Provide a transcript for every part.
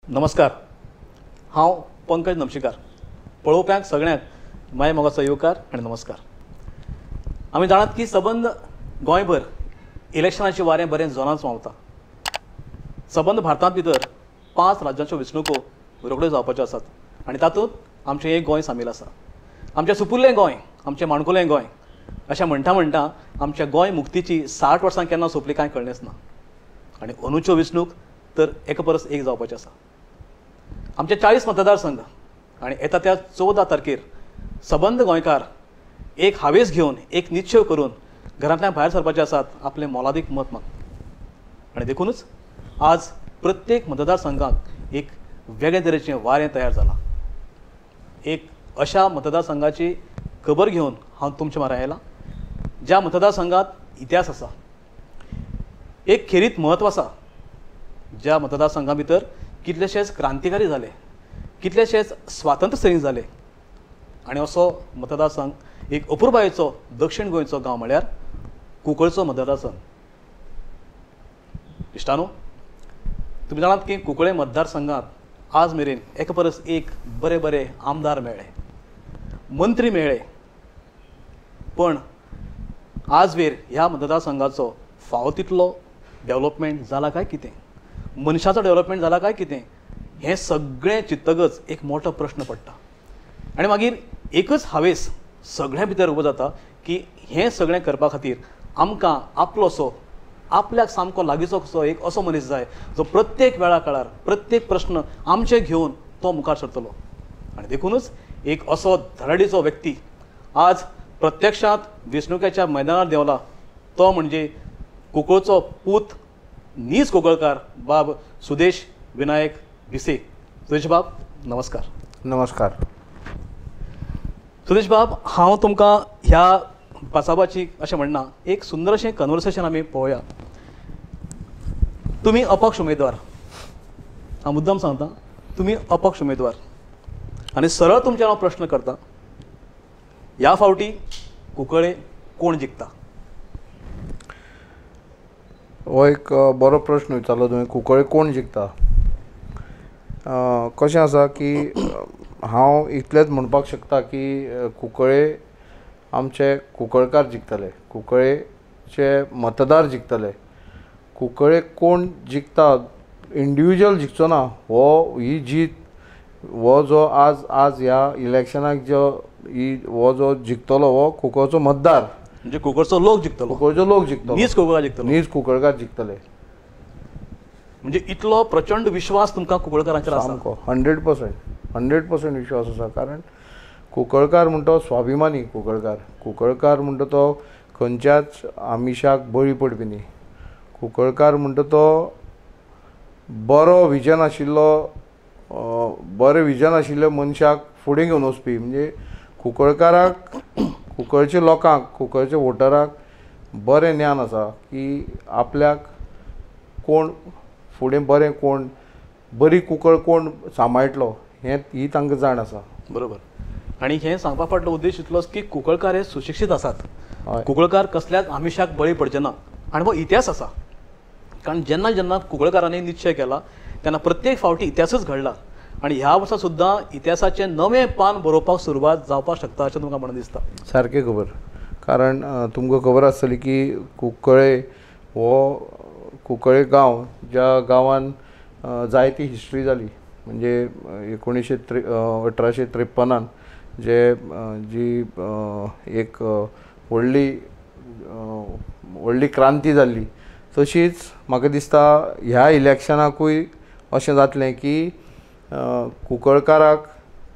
नमस्कार. हांव पंकज नमशीकार. पळोवप्यांक सगळ्यांक माय मोगाचो येवकार आनी नमस्कार. आमी जाणात की सबंद गोंयभर इलेक्शनाचें वारें बरें जोरान व्हांवता. सबंद भारतांत भितर 5 राज्यांच्यो वेंचणुको रोखड्यो जावपाच्यो आसात आनी तातूंत आमचें एक गोंय सामील आसा. आमचें सुपुल्लें गोंय, आमचें माणकुलें गोंय अशें म्हणटा म्हणटा आमच्या गोंय मुक्तीची 60 वर्सां केन्ना सोंपली कांय कळ्ळेंच ना. आनी अंदूच्यो वेंचणूक तर एका परस एक जावपाच्यो आसा. आमचे 40 मतदारसंघ आनी येता त्या 14 तारखेर सबंद गोंयकार एक हावेस घेवन एक निश्चय करून घरांतल्यान भायर सरपाचे आसात आपलें मोलादीक मत मागून. आनी देखूनच आज प्रत्येक मतदारसंघाक एक वेगळे तरेचें वारें तयार जालां. एक अशा मतदारसंघाची खबर घेवन हांव तुमचे म्हऱ्या आयलां ज्या मतदारसंघात इतिहास आसा, एक खेरीत म्हत्व आसा. ज्या मतदारसंघा भितर कितलेशेच क्रांतिकारी जाले, कितलेशेच स्वातंत्र्य सैनीक जाले आनी असो मतदारसंघ एक अपुर्बायेचो दक्षिण गोंयचो गांव म्हळ्यार कुंकळचो मतदारसंघ. इश्टानो, तुमी जाणात की कुंकळे मतदारसंघात आज मेरेन एका परस एक बरे बरे आमदार मेळ्ळे, मंत्री मेळ्ळे, पण आजवेर ह्या मतदारसंघाचो फावो तितलो डेव्हलपमेंट जाला काय कितें, मनशाचो डेव्हलपमेंट जाला काय कितें, हें सगळें चिंततकच एक मोठो प्रश्न पडटा. आनी मागीर एकच हावेस सगळ्या भितर उबो जाता की हें सगळें करपा खातीर आमकां आपलोसो, आपल्याक सामको लागींचो कसो एक असो मनीस जाय जो प्रत्येक वेळा काळार प्रत्येक प्रश्न आमचे घेवन तो मुखार सरतलो. आनी देखूनच एक असो धडाडीचो व्यक्ती आज प्रत्यक्षांत वेंचणुकेच्या मैदानार देवला. तो म्हणजे कुंकळचो पूत नीज कोंकळकार बाब सुदेश विनायक भिसे. सुदेश बाब नमस्कार. नमस्कार. सुदेश बाब, हांव तुमकां ह्या पासाबाची अशें म्हणना, एक सुंदर अशें कन्वर्सेशन आमी पळोवया. तुमी अपक्ष उमेदवार, हांव मुद्दाम सांगता, तुमी अपक्ष उमेदवार आनी सरळ तुमचेर हांव प्रश्न करतां. ह्या फावटी कुंकळे कोण जिखता? हो एक बरो प्रश्न विचारलो तुवें. कुंकळे कोण जिखता? कशें आसा की हांव इतलेंच म्हणपाक शकता की कुंकळे आमचे कुंकळकार जिखतले, कुंकळेचे मतदार जिखतले. कुंकळे कोण जिखता इंडिविज्युअल जिखचो ना. ही जीत हो जो आज ह्या इलेक्शनाक हो जो जिखतलो हो कुंकळचो मतदार, म्हणजे कुंकळचो लोक जिखतलो. कुंकळचो लोक जिखतलो, नीज कोंकळकार जिखतलो. नीज कुंकळकार जिखतले. म्हणजे इतलो प्रचंड विश्वास तुमकां कुंकळकारांचेर आसा? सामको 100% विश्वास आसा. कारण कुंकळकार म्हणटा तो स्वाभिमानी कुंकळकार. कुंकळकार म्हणटा तो खंयच्याच आमिशाक बळी पडपी न्ही. कुंकळकार म्हणटा तो बरें विजन आशिल्ल्या मनशाक फुडें घेवन वचपी. म्हणजे कुंकळकाराक, कुंकळच्या लोकांक, कुंकळच्या वोटराक बरें ज्ञान आसा की आपल्याक कोण फुडें बरें, कोण बरी कुंकळ कोण सांबाळटलो ही तांकां जाण आसा. बरोबर. आनी हें सांगपा फाटलो उद्देश इतलोच की कुंकळकार हे सुशिक्षीत आसात. कुंकळकार कसल्याच आमिशाक बळी पडचे ना. आनी हो इतिहास आसा. कारण जेन्ना जेन्ना कुंकळकारांनी निश्चय केला तेन्ना प्रत्येक फावटी इतिहासच घडला. आनी ह्या वर्सा सुद्दां इतिहासाचें नवें पान बरोवपाक सुरवात जावपाक शकता अशें तुमकां म्हणून दिसता? सारकें खबर. कारण तुमकां खबर आसतली की कुंकळे हो कुंकळे गांव, ज्या गांवान जायती हिस्ट्री जाली. म्हणजे 1853 जी एक व्हडली क्रांती जाल्ली. तशीच म्हाका दिसता ह्या इलेक्शनाकूय अशें जातलें की कुंकळकाराक,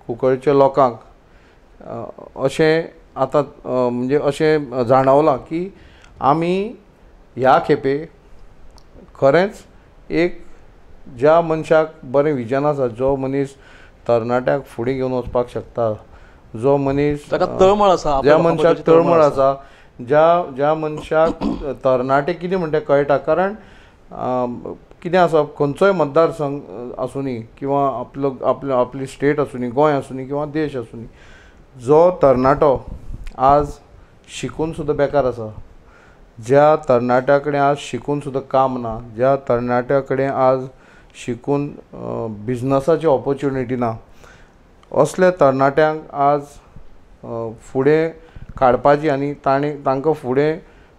कुंकळच्या लोकांक अशें आतां म्हणजे अशें जाणवलां की आमी ह्या खेपे खरेंच एक ज्या मनशाक बरें विजन आसा, जो मनीस तरणाट्याक फुडें घेवन वचपाक शकता, जो मनीस तळमळ आसा, ज्या मनशाक तळमळ आसा, ज्या मनशाक तरणाटे कितें म्हणटा कळटा. कारण कितें आसा, खंयचोय मतदारसंघ आसूं दी किंवा आपली स्टेट आसूं दी, गोंय आसूं दी किंवा देश आसूं दी, जो तरणाटो आज शिकून सुद्दां बेकार आसा, ज्या तरणाट्या कडेन आज शिकून सुद्दां काम ना, ज्या तरणाट्या कडेन आज शिकून बिझनसाची ऑपॉर्च्युनिटी ना, असल्या तरणाट्यांक आज फुडें काडपाची आनी तांकां फुडें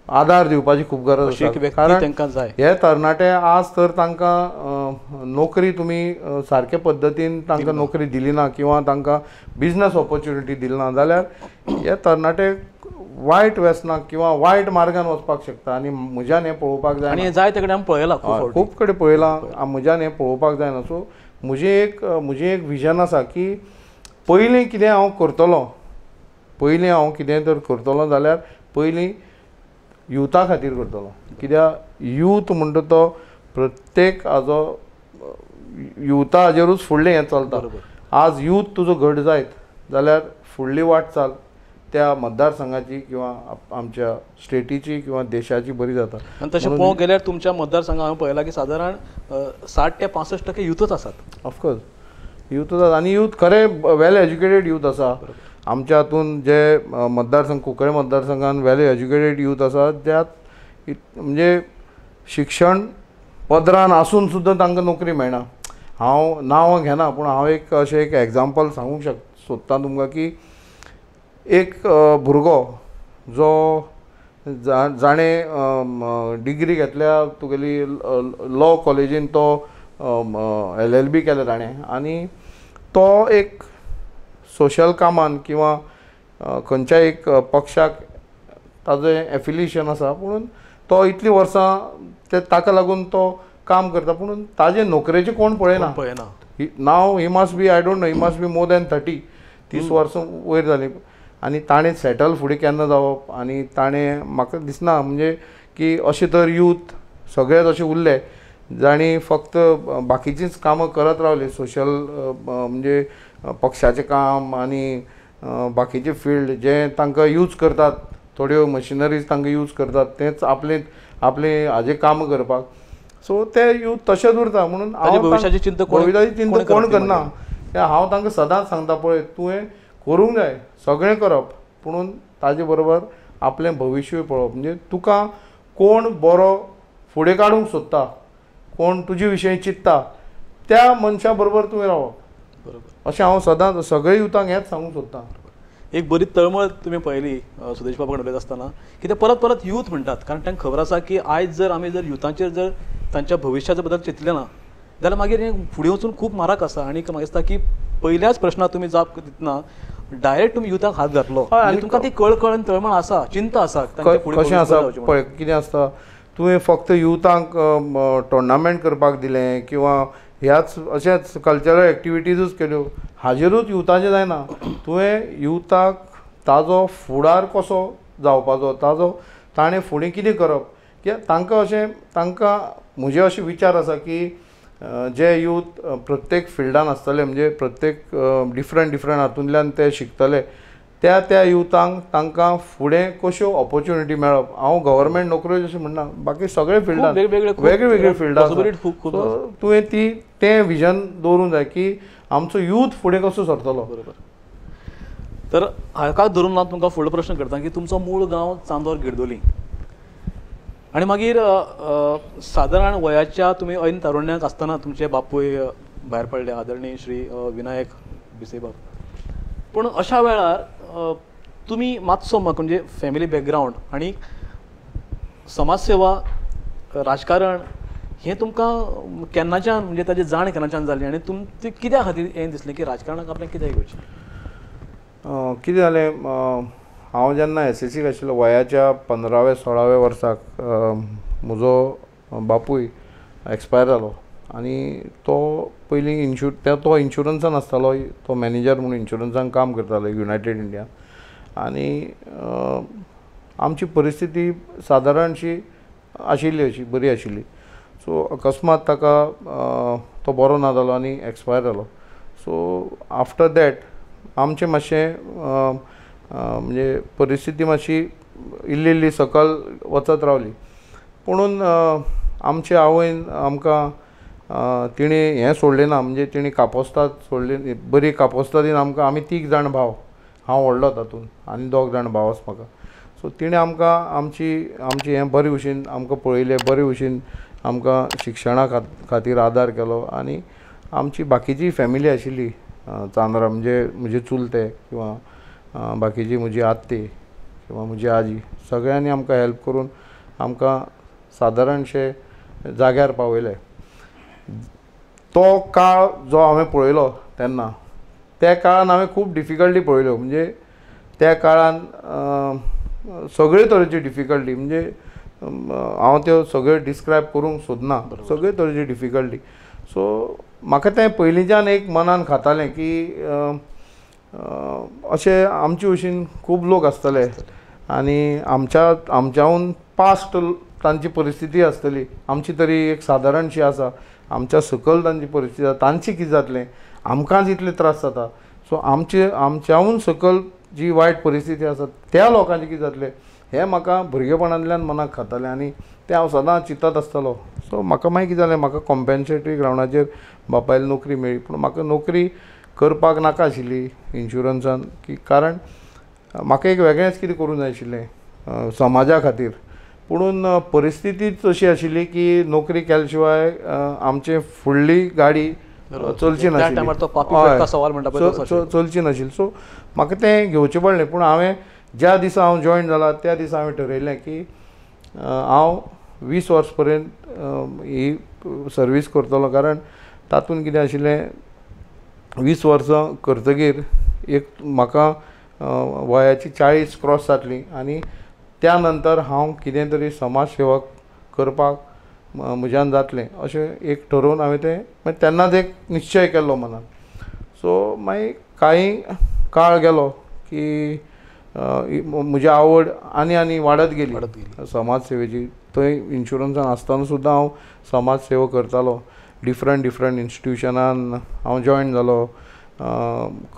आदार दिवपाची खूब गरज अशी एक आसा. व्यक्ती कारण तांकां जाय. हे तरणाटे आज तर तांकां नोकरी तुमी सारके पद्दतीन तांकां नोकरी दिली ना किंवा तांकां बिझनस ऑपॉर्च्युनिटी दिली ना जाल्यार हे तरणाटे वायट व्यसनाक किंवा वायट मार्गान वचपाक शकता. आनी म्हज्यान हें पळोवपाक जाय. आणि जाय ते कडेन आमी पळयलां खूब कडेन पळयलां. म्हज्यान हें पळोवपाक जायना. सो म्हजें एक विजन आसा की पयलीं कितें हांव करतलों, पयलीं हांव कितें तर करतलों जाल्यार पयलीं युथा खातीर करतलो. कित्याक यूथ म्हणटा तो प्रत्येक हाजो युथा हाजेरूच फुडलें हें चलता. आज यूथ तुजो घट जायत जाल्यार फुडली वाटचाल त्या मतदारसंघाची किंवा आमच्या स्टेटीची किंवा देशाची बरी जाता. आनी तशें पळोवंक गेल्यार तुमच्या मतदारसंघात हांवें पळयलां की सादारण 60 ते 65% युथच आसात. ऑफकोर्स यूथ आसा आनी यूथ खरें वेल एज्युकेटेड यूथ आसा. आमच्या हातून जे मतदारसंघ कुंकळे मतदारसंघान वेल एज्युकेटेड यूथ आसा त्यात म्हणजे शिक्षण पदरान आसून सुद्दां तांकां नोकरी मेळना. हांव नांवां घेना पूण हांव एक अशें एक एग्जाम्पल सांगूंक सोदतां तुमकां की एक भुरगो जो जाणें डिग्री घेतल्या तुगेली लॉ कॉलेजीन तो LLB केलें ताणें आनी तो एक सोशल कामान किंवा खंयच्याय एक पक्षाक ताजें एफिलिएशन आसा पुणून तो इतलीं वर्सां ताका लागून तो काम करता पुणून ताजे नोकरेचें कोण पळयना. नाव he must be I don't know he must be more than 30 वर्सां वयर जालीं आनी ताणें सेटल फुडें केन्ना जावप. आनी ताणें म्हाका दिसना म्हणजे की अशें तर यूथ सगळेच अशे उरले जाणी फक्त बाकीचींच कामां करत रावली सोशल म्हणजे पक्षाचें काम आनी बाकीचे फील्ड जे तांकां यूज करतात, थोड्यो मशिनरीज तांकां यूज करतात तेंच आपले हाजें काम करपाक. सो ते यूथ तशेंच उरता म्हणून भविश्याची चिंता कोण करना. हांव तांकां सदांच सांगता पळय तुवें करूंक जाय सगळें करप पुणून ताजे बरोबर आपलें भविश्यूय पळोवप. म्हणजे तुका कोण बरो फुडें काडूंक सोदता, कोण तुजे विशयी चिंतता त्या मनशा बरोबर तुवें रावप. बरोबर अशें हांव सदांच सगळे युथांक हेंच सांगूंक सोदतां. एक बरी तळमळ तुमी पळयली सुदेश बाबा कडेन उलयता आसतना की ते परत परत यूथ म्हणटात कारण तांकां खबर आसा की आयज जर आमी जर युथांचेर जर तांच्या भविश्याच्या बद्दल चिंतलें ना जाल्यार मागीर हें फुडें वचून खूब मारक आसा. आनी म्हाका दिसता की पयल्याच प्रश्नाक तुमी जाप दितना डायरेक्ट तुमी युथाक हात घातलो आनी तुमकां ती कळकळ आनी तळमळ आसा, चिंता आसा. कशें आसा पळय कितें आसता तुवें फक्त युथांक टोर्नामेंट करपाक दिलें किंवा ह्याच अशेंच कल्चरल एक्टिविटीजूच केल्यो हाजेरूच युथाचें जायना. तुवें युथाक ताजो फुडार कसो जावपाचो, ताजो ताणें फुडें कितें करप कित्याक तांकां म्हजे अशे विचार आसा की जे यूथ प्रत्येक फिल्डान आसतले म्हणजे प्रत्येक डिफरंट हातूंतल्यान ते शिकतले त्या युथांक तांकां फुडें कश्यो ऑपॉर्च्युनिटी मेळप. हांव गव्हर्मेंट नोकऱ्यो अशें म्हणना बाकी सगळे फिल्डान वेगळे फिल्डां आसा. तुवें तें विजन दवरूंक जाय की आमचो यूथ फुडें कसो सरतलो. बरोबर. तर हाकाच धरून हांव तुमकां फुडलो प्रश्न करता की तुमचो मूळ गांव चांदोर गिरदोली आनी मागीर सादारण वयाच्या तुमी ऐन तारुण्याक आसतना तुमचे बापूय भायर पडले आदरणीय श्री विनायक बिसेबाब. पूण अशा वेळार तुमी मातसो म्हणजे फॅमिली बॅकग्रावंड आनी समाजसेवा राजकारण हें तुमकां केन्नाच्यान म्हणजे ताची जाण केन्नाच्यान जाली आनी तुमचें कित्या खातीर हें दिसलें की राजकारणाक आपलें कित्याक घेवचें? कितें जालें हांव जेन्ना SSCक आशिल्लो वयाच्या 15-16 वर्साक म्हजो बापूय एक्सपायर जालो आनी तो पयलीं तो इन्शुरन्सान आसतालो. तो मॅनेजर म्हणून इन्शुरन्सान काम करतालो युनायटेड इंडिया. आनी आमची परिस्थिती सादारणशी आशिल्ली अशी बरी आशिल्ली. सो अकस्मात ताका तो बरो ना जालो आनी एक्सपायर जालो. सो आफ्टर दॅट आमचें मातशें म्हणजे परिस्थिती मातशी इल्ली सकल वचत रावली. पुणून आमचे आवयन आमकां तिणें हें सोडलें ना म्हणजे तिणें कापोस्ताद सोडली बरी कापोस्ताद दीन आमकां आमी 3 जाण भाव हांव व्हडलो तातूंत आनी 2 जाण भाव आसा म्हाका. सो तिणें आमकां आमची हें बरे भशेन आमकां पळयलें बरे भशेन आमकां शिक्षणा खातीर आदार केलो आनी आमची बाकीची फॅमिली आशिल्ली चांद्रा म्हणजे म्हजे चुलते किंवा बाकीची म्हजी आत्ते किंवा म्हजी आजी सगळ्यांनी आमकां हेल्प करून आमकां सादारणशे जाग्यार पावयले. तो काळ जो हांवें पळयलो तेन्ना त्या काळान हांवें खूब डिफिकल्टी पळयल्यो. म्हणजे त्या काळान सगळे तरेची डिफिकल्टी म्हणजे हांव त्यो सगळ्यो डिस्क्रायब करूंक सोदना. सगळे तरेची डिफिकल्टी. सो म्हाका तें पयलींच्यान एक मनान खातालें की अशे आमचे भशेन खूब लोक आसतले आनी आमच्याहून पास्ट तांची परिस्थिती आसतली. आमची तरी एक सादारणशी आसा. आमच्या सकयल तांची परिस्थिती आसा. तांची कितें जातलें, आमकांच इतले त्रास जाता. सो आमच्याहून सकयल जी वायट परिस्थिती आसा त्या लोकांचें कितें जातलें हें म्हाका भुरगेपणांतल्यान मनाक खातालें आनी तें हांव सदां चिंतत आसतालो. सो म्हाका मागीर कितें जालें, म्हाका कॉम्पेन्सेटरी ग्रावंडाचेर बापायली नोकरी मेळ्ळी. पूण म्हाका नोकरी करपाक नाका आशिल्ली इन्शुरन्सान की कारण म्हाका एक वेगळेंच कितें करूंक जाय आशिल्लें समाजा खातीर. पुणून परिस्थितीच अशी आशिल्ली की नोकरी केल्या शिवाय आमची फुडली गाडी चलची नाशिल्ली. चलची नाशिल्ली. सो म्हाका तें घेवचें पडलें. पूण हांवें ज्या दिसा हांव जॉयन जाला त्या दिसा हांवें ठरयलें की हांव 20 वर्स पर्यंत ही सर्वीस करतलो. कारण तातूंत कितें आशिल्लें 20 वर्सां करतकीर एक म्हाका वयाची 40 क्रॉस जातली आनी त्या नंतर हांव कितें तरी समाज सेवा करपाक म्हज्यान जातलें अशें एक ठरोवन हांवें तें तेन्नाच एक निश्चय केल्लो मनान. सो मागीर कांय काळ गेलो की म्हजी आवड आनी वाडत गेली समाज सेवेची. थंय इन्शुरन्सान आसतना सुद्दां हांव समाज सेवा करतालो. डिफरंट इन्स्टिट्युशनान हांव जॉयन जालो.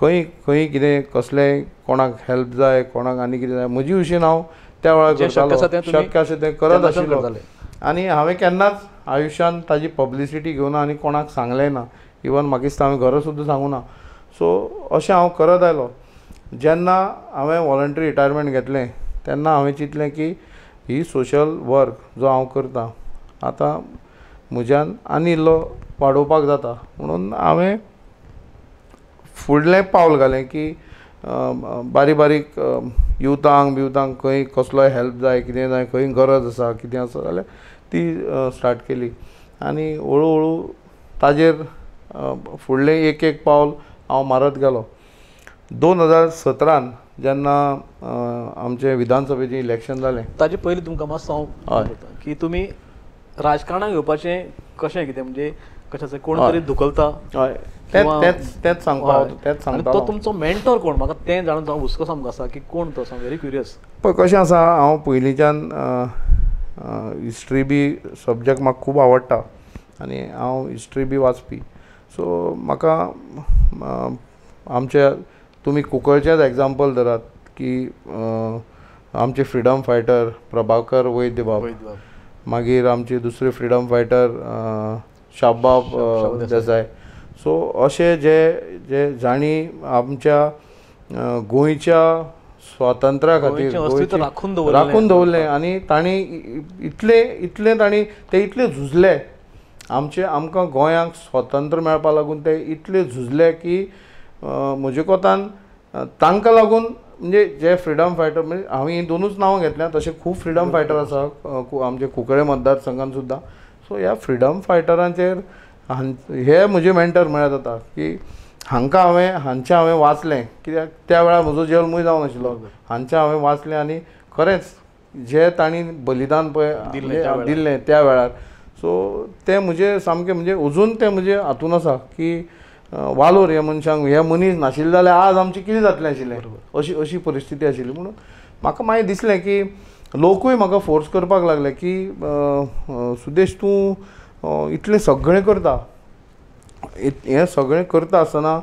खंय कितें कसलेंय कोणाक हेल्प जाय, कोणाक आनी कितें जाय म्हजी भशेन हांव त्या वेळार करतालो. शक्य अशें तें करत आशिल्लो. आनी हांवें केन्नाच आयुश्यान ताजी पब्लिसिटी घेवना आनी कोणाक सांगलें ना. इवन म्हाका दिसता हांवें घरा सुद्दां सांगूं ना. सो अशें हांव करत आयलो. जेन्ना हांवें वॉलंटरी रिटायरमेंट घेतलें तेन्ना हांवें चिंतलें की ही सोशल वर्क जो हांव करतां आतां म्हज्यान आनी इल्लो वाडोवपाक जाता. म्हणून हांवें फुडलें पावल घालें की बारीक युथांक खंय कसलोय हेल्प जाय, कितें जाय, खंय गरज आसा, कितें आसा जाल्यार ती स्टार्ट केली. आनी हळू हळू ताजेर फुडलें एक पावल हांव मारत गेलो. 2017 जेन्ना आमचें विधानसभेचें इलेक्शन जालें ताजे पयलीं तुमकां मातसो हांव की तुमी राजकारणाक येवपाचें कशें कितें म्हणजे कशें कोण तरी धुकलता. हय तेंच सांगता. तो तुमचो मेंटॉर कोण म्हाका तें जाणून हांव हुस्को सामको आसा की कोण तो व्हेरी क्युरियस. पळय कशें आसा, हांव पयलींच्यान हिस्ट्री बी सब्जेक्ट म्हाका खूब आवडटा आनी हांव हिस्ट्री बी वाचपी. सो म्हाका आमच्या तुमी कुंकळचेंच एग्जाम्पल धरात की आमचे फ्रिडम फायटर प्रभाकर वैद्य बाब, मागीर आमचे दुसरे फ्रिडम फायटर शाबबाब देसाय. सो अशे जे जाणी आमच्या गोंयच्या स्वातंत्र्या खातीर राखून दवरलें आनी तांणी इतले तांणी ते इतले झुजले. आमकां गोंयांक स्वातंत्र्य मेळपा लागून ते इतले झुजले की म्हजे कोतान तांकां लागून म्हणजे जे फ्रिडम फायटर म्हणजे हांवें ही दोनूच नांवां घेतल्यां. तशे खूब फ्रिडम फायटर आसा आमचे कुंकळे मतदारसंघान सुद्दां. सो ह्या फ्रिडम फायटरांचेर हे म्हजे मेंटर म्हळ्यार जाता की हांचे हांवें वाचलें. कित्याक त्या वेळार म्हजो जल्मूय जावन नाशिल्लो. हांचे हांवें वाचलें आनी खरेंच जे तांणी बलिदान पळय दिल्लें त्या वेळार. सो ते म्हजे सामकें म्हणजे अजून ते म्हजे हातून आसा की वालोर ह्या मनशांक हे मनीस नाशिल्ले जाल्यार आज आमचें कितें जातलें आशिल्लें अशी परिस्थिती आशिल्ली. म्हणून म्हाका मागीर दिसलें की लोकूय म्हाका फोर्स करपाक लागले की सुदेश तूं इतलें सगळें करता, हें सगळें करता आसतना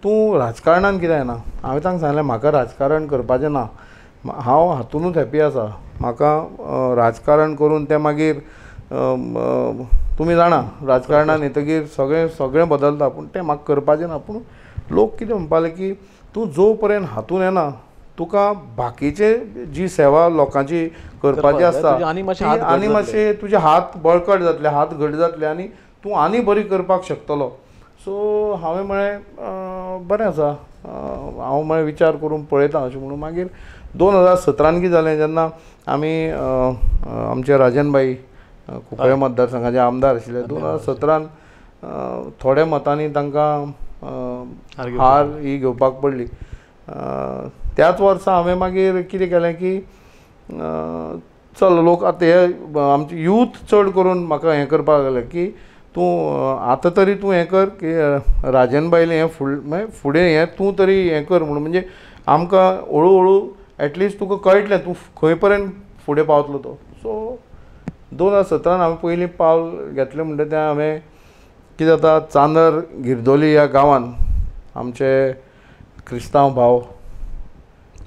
तूं राजकारणान कित्याक येना. हांवें तांकां सांगलें म्हाका राजकारण करपाचें ना. हांव हातूनच हॅप्पी आसा. म्हाका राजकारण करून तें मागीर तुमी जाणा राजकारणान येतकीर सगळें बदलता. पूण तें म्हाका करपाचें ना. पूण लोक कितें म्हणपाले की तूं जो पर्यंत हातून येना तुका बाकीचे जी सेवा लोकांची करपाची आसता आनी मातशे तुजे हात बळकट जातले, हात घट जातले आनी तूं आनी बरी करपाक शकतलो. सो हांवें म्हळें बरें आसा, हांव म्हळें विचार करून पळयता अशें म्हणून. मागीर 2017 कितें जालें, जेन्ना आमी आमचे राजनबाई कुंकळे मतदारसंघाचे आमदार आशिल्ले, 2017 थोड्या मतांनी तांकां हार ही घेवपाक पडली. त्याच वर्सा हांवें मागीर कितें केलें की चल लोक आतां हे आमचे यूथ चड करून म्हाका हें करपाक लागले की तूं आतां तरी तूं हें कर की राजनबाईलें हें फुडें हें तूं तरी हें कर म्हणून, म्हणजे आमकां हळू हळू एटलिस्ट तुका कळटलें तूं खंय पर्यंत फुडें पावतलो तो. सो 2017 हांवें पयलीं पावल घेतलें म्हणटा तें हांवें कितें जाता, चांदर गिरदोली ह्या गांवांत आमचे क्रिस्तांव भाव,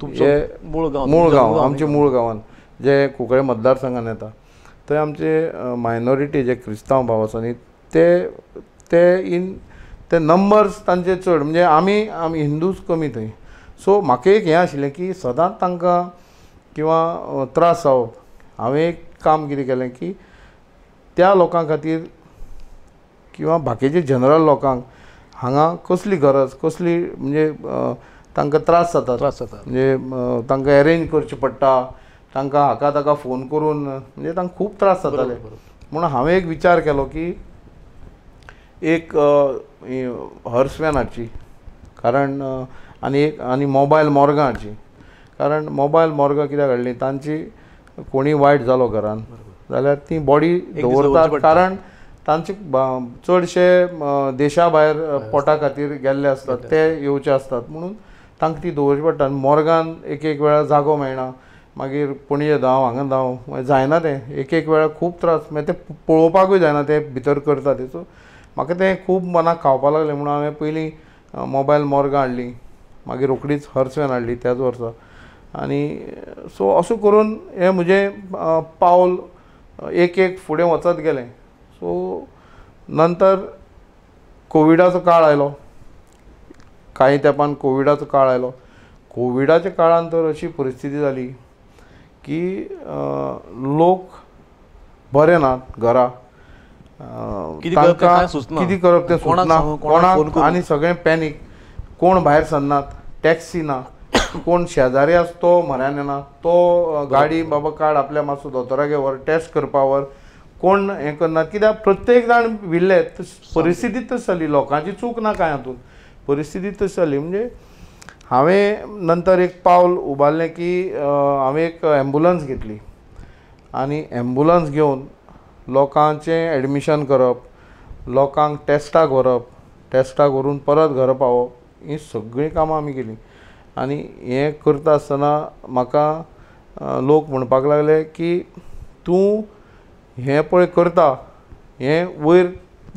हे मूळ गांव आमचे मूळ गांवांत जे कुंकळे मतदारसंघान येता, थंय आमचे मायनॉरिटी जे क्रिस्तांव भाव आसा न्ही ते नंबर्स तांचे चड, म्हणजे आमी हिंदूच कमी थंय. सो म्हाका एक हें आशिल्लें की सदांच तांकां किंवा त्रास जावप. हांवें एक काम कितें केलें की त्या लोकां खातीर किंवा बाकीचे जनरल लोकांक हांगा कसली गरज, कसली म्हणजे तांकां त्रास जाता, म्हणजे तांकां अरेंज करचें पडटा, तांकां हाका ताका फोन करून, म्हणजे तांकां खूब त्रास जाताले. म्हणून हांवें एक विचार केलो की एक हर्स वॅन हाडची, कारण आनी मोबायल मॉर्गां हाडची. कारण मोबायल मॉर्गां कित्याक हाडलीं, तांची कोणी वायट जालो घरान जाल्यार ती बॉडी दवरतात, कारण तांचे चडशे देशा भायर पोटा खातीर गेल्ले आसतात, ते येवचे आसतात, म्हणून तांकां ती दवरची पडटा. मॉर्गान एक वेळार जागो मेळना, मागीर पणजे धांव हांगा धांव जायना तें, एक वेळार खूब त्रास, मागीर ते पळोवपाकूय जायना ते भितर करता ते. सो म्हाका तें खूब मनाक खावपाक लागलें म्हणून हांवें पयलीं मोबायल मॉर्गां हाडलीं, मागीर रोखडीच हर्स वॅन हाडली त्याच वर्सा. आनी सो असो करून हें म्हजें पावल एक फुडें वचत गेलें. सो नंतर कोविडाचो काळ आयलो, कांय तेंपान कोविडाचो काळ आयलो. कोविडाच्या काळान तर अशी परिस्थिती जाली की लोक बरे नात घरा, तांकां कितें करप तें सुचना कोणाक, आनी सगळें पॅनीक, कोण भायर सरनात, टॅक्सी ना, कोण शेजारी आसा तो म्हऱ्यान येना, तो गाडी बाबा काड आपल्या मातसो दोतोरागे व्हर, टेस्ट करपा व्हर, कोण हें करनात. कित्याक प्रत्येक जाण भिल्ले, परिस्थिती तशी जाली, लोकांची चूक ना कांय हातूंत, परिस्थिती तशी जाली. म्हणजे हांवें नंतर एक पावल उबारलें की हांवें एक एम्बुलन्स घेतली आनी एम्बुलन्स घेवन लोकांचें एडमिशन करप, लोकांक टेस्टाक व्हरप, टेस्टाक व्हरून परत घरा पावप, ही सगळीं कामां आमी केलीं. आनी हें करता आसतना म्हाका लोक म्हणपाक लागले की तूं हें पळय करता, हें वयर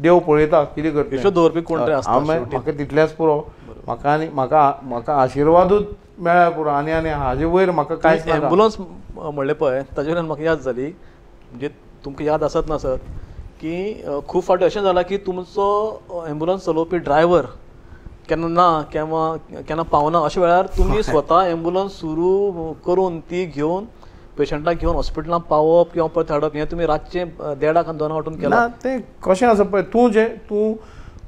देव पळयता कितें करता, म्हाका तितलेंच पुरो, म्हाका आशिर्वादूच मेळ्ळ्या पुरो, आनी हाजे वयर म्हाका कांयच ना. एम्बुलन्स म्हणलें पळय ताजे वयल्यान म्हाका याद जाली, म्हणजे तुमकां याद आसत नासत की खूब फावटी अशें जालां की तुमचो एम्बुलन्स चलोवपी ड्रायव्हर केन्ना ना केन्ना पावना, अशा वेळार तुमी स्वता एम्बुलन्स सुरू करून ती घेवन पेशंटाक घेवन हॉस्पिटलांत पावप किंवा परत हाडप, हें तुमी रातचें 1:30 आनी 2 वांटून केलां. ना तें कशें आसा पळय, तूं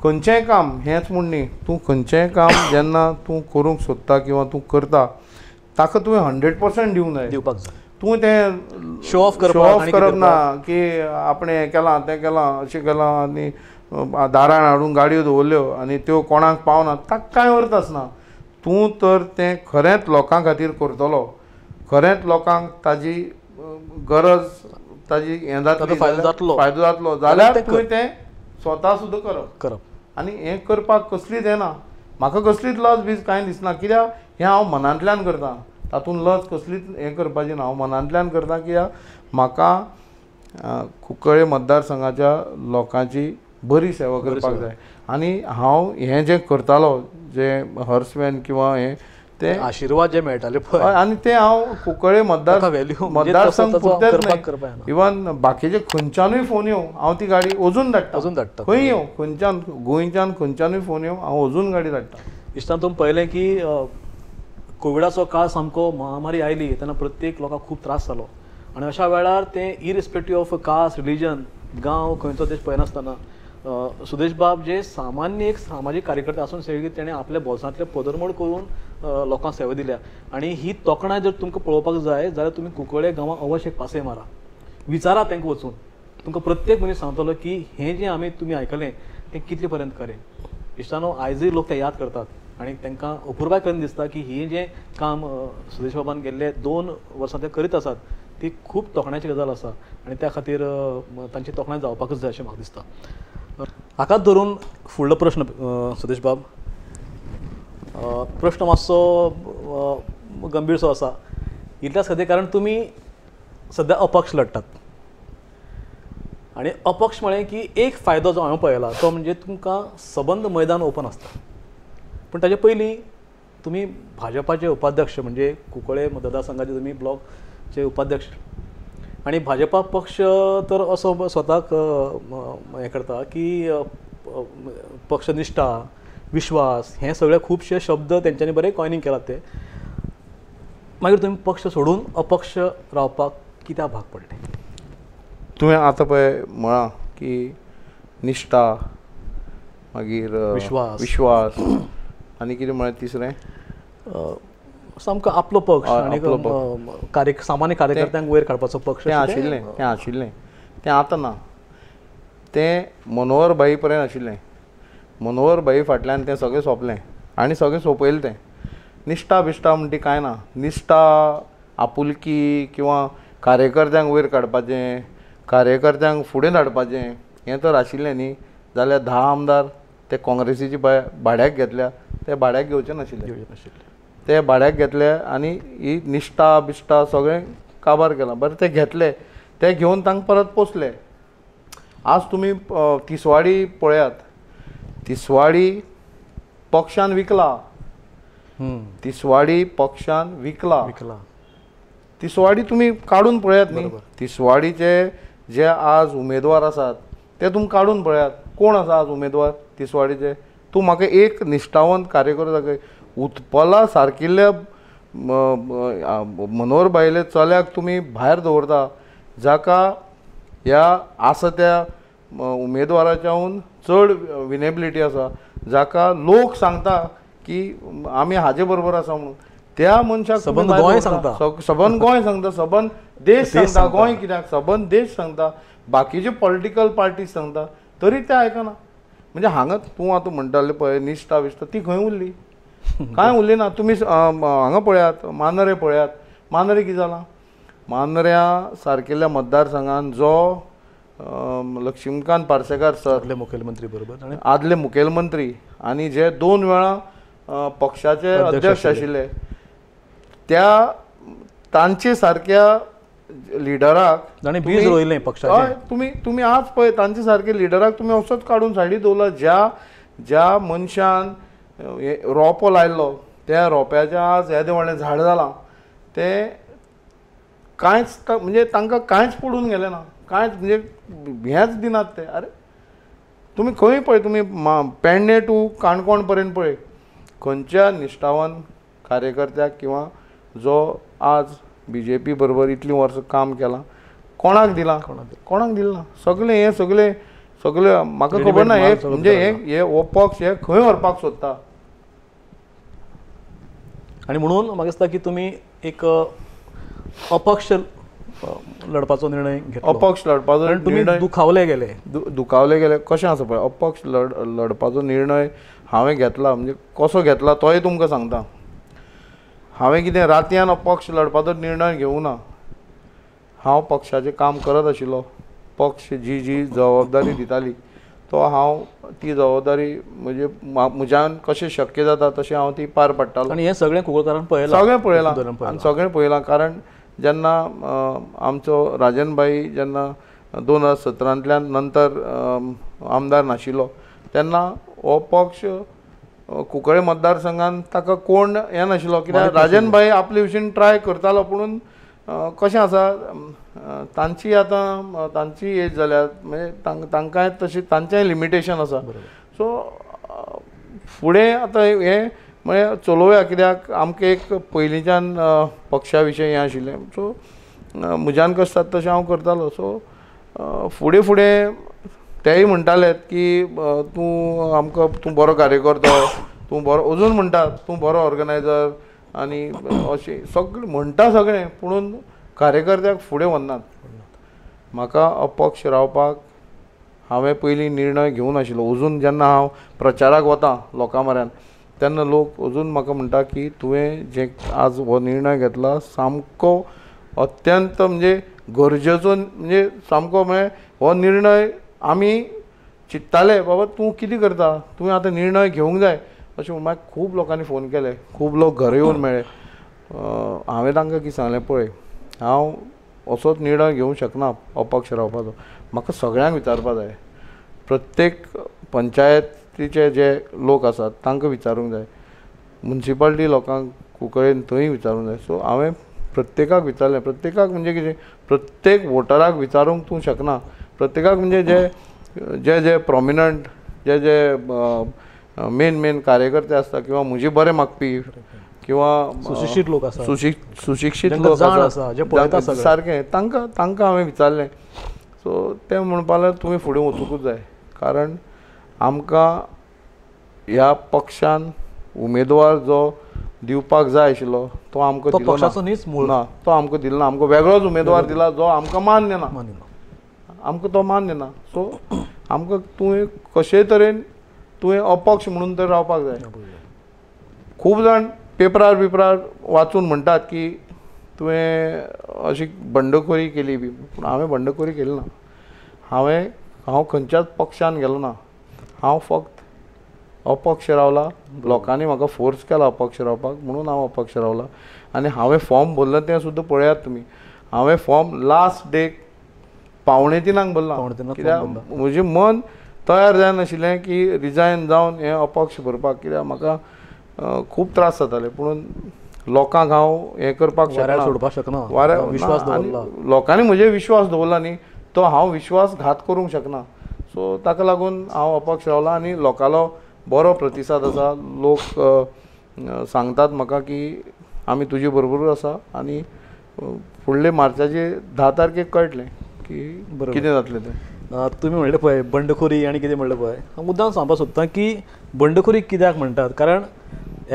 खंयचेंय काम, हेंच म्हण न्ही, तूं खंयचेंय काम जेन्ना तूं करूंक सोदता किंवा तूं करता ताका तुवें 100% दिवपाक जाय. तूं तें शो ऑफ करप ना की आपणें हें केलां तें केलां अशें केलां आनी दारान हाडून गाडयो दवरल्यो आनी त्यो कोणाक पावनात, ताका कांय अर्थ आसना. तूं तर तें खरेंच लोकां खातीर करतलो, खरेंच लोकांक ताजी गरज, ताजी हें जातली, फायदो जातलो जाल्यार तुवें तें स्वता सुद्दां करप. आनी हें करपाक कसलीच हें ना, म्हाका कसलीच लज बीज कांय दिसना, कित्याक हें हांव मनांतल्यान करतां, तातूंत लज कसलीच हें करपाची ना, हांव मनांतल्यान करतां. कित्याक म्हाका कुंकळे मतदारसंघाच्या लोकांची बरी सेवा करपाक जाय. आनी हांव हें जें करतालो, जें हर्स वॅन किंवा हें तें आशिर्वाद जे मेळटाले पळय, आनी तें हांव कुंकळे मतदारसंघ पुरतेंच न्ही, इवन बाकीचे खंयच्यानूय फोन येवं हांव ती गाडी अजून धाडटा, खंय येवं, खंयच्यान गोंयच्यान खंयच्यानूय फोन येवं हांव अजून गाडी धाडटा. इश्टान तुमी पळयलें की कोविडाचो काळ सामको महामारी आयली तेन्ना प्रत्येक लोकांक खूब त्रास जालो आनी अशा वेळार ते इरिस्पेक्टीव ऑफ कास्ट रिलीजन गांव खंयचो देश पळयनासतना सुदेश बाब जे सामान्य एक सामाजीक कार्यकर्ते आसून सेगळी तेणें आपल्या बोल्सांतले पदरमोड करून लोकांक सेवा दिल्या आनी ही तोखणाय जर तुमकां पळोवपाक जाय जाल्यार तुमी कुंकळे गांवां अवश्य एक पासय मारा विचारा तांकां वचून तुमकां प्रत्येक मनीस सांगतलो की हें जें तुमी आयकलें तें कितले पर्यंत खरें इश्टानो आयजूय लोक ते याद करतात आनी तांकां अपुर्बाय करून दिसता की ही जें काम सुदेश बाबान गेल्ले 2 वर्सां ते करीत आसात ती खूब तोखणाची गजाल आसा आनी त्या खातीर तांची तोखणाय जावपाकच जाय अशें म्हाका दिसता हाकाच धरून फुडलो प्रश्न सुदेश बाब प्रश्न मातसो गंभीरसो आसा इतल्याच खातीर कारण तुमी सध्या अपक्ष लढटात आनी अपक्ष म्हळें की एक फायदो जो हांवें पळयला तो म्हणजे तुमकां सबंद मैदान ओपन आसता पूण ताचे पयलीं तुमी भाजपाचे उपाध्यक्ष म्हणजे कुंकळे मतदारसंघाचे तुमी ब्लॉकचे उपाध्यक्ष आनी भाजपा पक्ष तर असो स्वताक हें करता की पक्षनिश्ठा विश्वास हे सगळे खुबशे शब्द तेंच्यांनी बरें कॉयनिंग केलात ते मागीर तुमी पक्ष सोडून अपक्ष रावपाक कित्याक भाग पडले तुवें आतां पळय म्हळां की निश्ठा मागीर विश्वास आनी कितें म्हळें तिसरें सामको आपलो पक्ष आनी सामान्य कार्यकर्त्यांक वयर काडपाचो पक्ष तें आशिल्लें तें आतां ना तें मनोहर भाई पर्यंत आशिल्लें मनोहर भाई फाटल्यान तें सगळें सोंपलें आनी सगळें सोंपयलें तें निश्ठा बिश्टा म्हणटी कांय ना निश्ठा आपुलकी किंवा कार्यकर्त्यांक वयर काडपाचें कार्यकर्त्यांक फुडें धाडपाचें हें तर आशिल्लें न्ही जाल्यार 10 आमदार ते काँग्रेसीची भाड्याक घेतल्या ते भाड्याक घेवचे नाशिल्ले ते भाड्याक घेतले आनी ही निश्ठा बिश्टा सगळें काबार केलां बरें ते घेतले ते घेवन तांकां परत पोसले आज तुमी तिसवाडी पळयात तिसवाडी पक्षान विकला तिसवाडी पक्षान विकला तिसवाडी तुमी काडून पळयात न्ही तिसवाडीचे जे आज उमेदवार आसात ते तुमी काडून पळयात कोण आसा आज उमेदवार तिसवाडीचे तूं म्हाका एक निश्ठावंत कार्यकर्तो दाखय उत्पला सारकिल्ल्या मनोहर बायले चल्याक तुमी भायर दवरता जाका ह्या आसा त्या उमेदवाराच्याहून चड विनेबिलिटी आसा जाका लोक सांगता की आमी हाजे बरोबर आसा म्हणून त्या मनशाक सबंद गोंय सांगता सबंद गोंय सांगता सबंद देश सांगता गोंय कित्याक सबंद देश सांगता बाकीचे पॉलिटिकल पार्टीज सांगता तरी ते आयकना म्हणजे हांगा तूं आतां म्हणटाले पळय निश्ठा विश्ठा ती खंय उरली कांय उरली ना तुमी हांगा पळयात मांद्रे पळयात मांद्रे कितें जालां मांद्र्या सारकिल्ल्या मतदारसंघान जो लक्ष्मीकांत पार्सेकार सर मुखेलमंत्री बरोबर आदले मुखेलमंत्री आनी जे 2 वेळा पक्षाचे अध्यक्ष आशिल्ले त्या तांचे सारक्या लिडराक बीज रोयलें पक्षाचें तुमी आज पळय तांचे सारके लिडराक तुमी असोच काडून सायडीक दवरला ज्या मनशान रोंपो लायल्लो त्या रोंप्याचें आज येदें व्हडलें झाड जालां ते कांयच म्हणजे तांकां कांयच पडून गेलें ना कांयच म्हणजे हेंच दिनात ते अरे तुमी खंय पळय तुमी पेडणे टू काणकोण पर्यंत पळय खंयच्या निश्ठावान कार्यकर्त्याक किंवा जो आज BJP बरोबर इतलीं वर्सां काम केलां कोणाक दिलां कोणाक दिलें ना सगळें म्हाका खबर ना हे म्हणजे हे हो पक्ष हे खंय व्हरपाक सोदता आनी म्हणून म्हाका दिसता की तुमी एक अपक्ष लढपाचो निर्णय घेतलो अपक्ष लढपाचो तुमी दुखावले गेले कशें आसा पळय अपक्ष लढपाचो निर्णय हांवें घेतला म्हणजे कसो घेतला तोय तुमकां सांगता हांवें कितें रातयान अपक्ष लढपाचो निर्णय घेवूं ना हांव पक्षाचें काम करत आशिल्लो पक्ष जी जबाबदारी दिताली तो हांव ती जबाबदारी म्हणजे म्हज्यान कशें शक्य जाता तशें हांव ती पार पडटालो आनी हें सगळें कुंकळकारान पळयलां सगळें पळयलां कारण जेन्ना आमचो राजन भाई जेन्ना 2017 नंतर आमदार नाशिल्लो तेन्ना हो पक्ष कुंकळे मतदारसंघान ताका कोण हें नाशिल्लो कित्याक राजन भाई आपले भशेन ट्राय करतालो पुणून कशें आसा तांची आतां तांची एज जाल्या म्हणजे तांकांय तशी तांचेंय लिमिटेशन आसा सो फुडें आतां हें म्हळ्यार चलोवया कित्याक आमकां एक पयलींच्यान पक्षा विशयी हें आशिल्लें सो म्हज्यान कशें जाता तशें हांव करतालो सो फुडें फुडें तेय म्हणटाले की तूं आमकां तूं बरो कार्यकर्तो तूं बरो अजून म्हणटात तूं बरो ऑर्गनायझर आनी अशें सगळें म्हणटा सगळें पुणून कार्यकर्त्याक फुडें व्हरनात. म्हाका अपक्ष रावपाक हांवें पयलीं निर्णय घेवं नाशिल्लो. अजून जेन्ना हांव प्रचाराक वतां लोकां म्हऱ्यान तेन्ना लोक अजून म्हाका म्हणटा की तुवें जे आज हो निर्णय घेतला सामको अत्यंत म्हणजे गरजेचो म्हणजे सामको म्हळ्यार हो निर्णय आमी चिंत्ताले बाबा तूं कितें करता तुवें आतां निर्णय घेवंक जाय अशें म्हूण म्हाका खूब लोकांनी फोन केले. खूब लोक घरा येवन मेळ्ळे. हांवें तांकां कितें सांगलें पळय हांव असोच निर्णय घेवंक शकना अपक्ष रावपाचो. म्हाका सगळ्यांक विचारपा जाय. प्रत्येक पंचायतीचे जे लोक आसात तांकां विचारूंक जाय. म्युन्सिपालिटी लोकांक कुंकळेन थंय विचारूंक जाय. सो हांवें प्रत्येकाक विचारलें. प्रत्येकाक म्हणजे कितें प्रत्येक वोटराक विचारूंक तूं शकना. प्रत्येकाक म्हणजे जे जे प्रॉमिनंट जे जे मेन कार्यकर्ते आसता किंवा म्हजे बरे मागपी किंवा सुशिक्षीत लोक आसा सुशिक्षीत लोक आसा जे पळयता सारकें तांकां हांवें विचारलें. सो ते म्हणपा लागले तुवें फुडें वचूंकूच जाय कारण आमकां ह्या पक्षान उमेदवार जो दिवपाक जाय आशिल्लो तो आमकां दिलो ना. तो आमकां दिलो ना. आमकां वेगळोच उमेदवार दिला जो आमकां मान्य ना. आमकां तो मान्य ना. सो आमकां तुवें कशे तरेन तुवें अपक्ष म्हणून तर रावपाक जाय. खूब जाण पेपरार वाचून म्हणटात की तुवें अशी बंडखोरी केली बी पूण हांवें बंडखोरी केली ना. हांव खंयच्याच पक्षान गेलो ना. हांव फक्त अपक्ष रावला. लोकांनी म्हाका फोर्स केला अपक्ष रावपाक म्हणून हांव अपक्ष रावला. आनी हांवें फॉर्म भरला तें सुद्दां पळयात तुमी. हांवें फॉर्म लास्ट डेक 2:45 भरला कित्याक म्हजें मन तयार जायनाशिल्लें की रिजायन जावन हें अपक्ष भरपाक कित्याक म्हाका खूब त्रास जाताले पुणून लोकांक हांव हें करपाक शकना. लोकांनी म्हजेर विश्वास दवरला न्ही तो हांव विश्वासघात करूंक शकना. सो ताका लागून हांव अपक्ष रावला आनी लोकांलो बरो प्रतिसाद आसा. लोक सांगतात म्हाका की आमी तुजे बरोबर आसा आनी फुडले मार्चाचे 10 तारखेक कळटलें की कितें जातलें तें. तुमी म्हणलें पळय बंडखोरी आनी कितें म्हणलें पळय हांव मुद्दाम सांगपाक सोदतां की बंडखोरी कित्याक म्हणटात कारण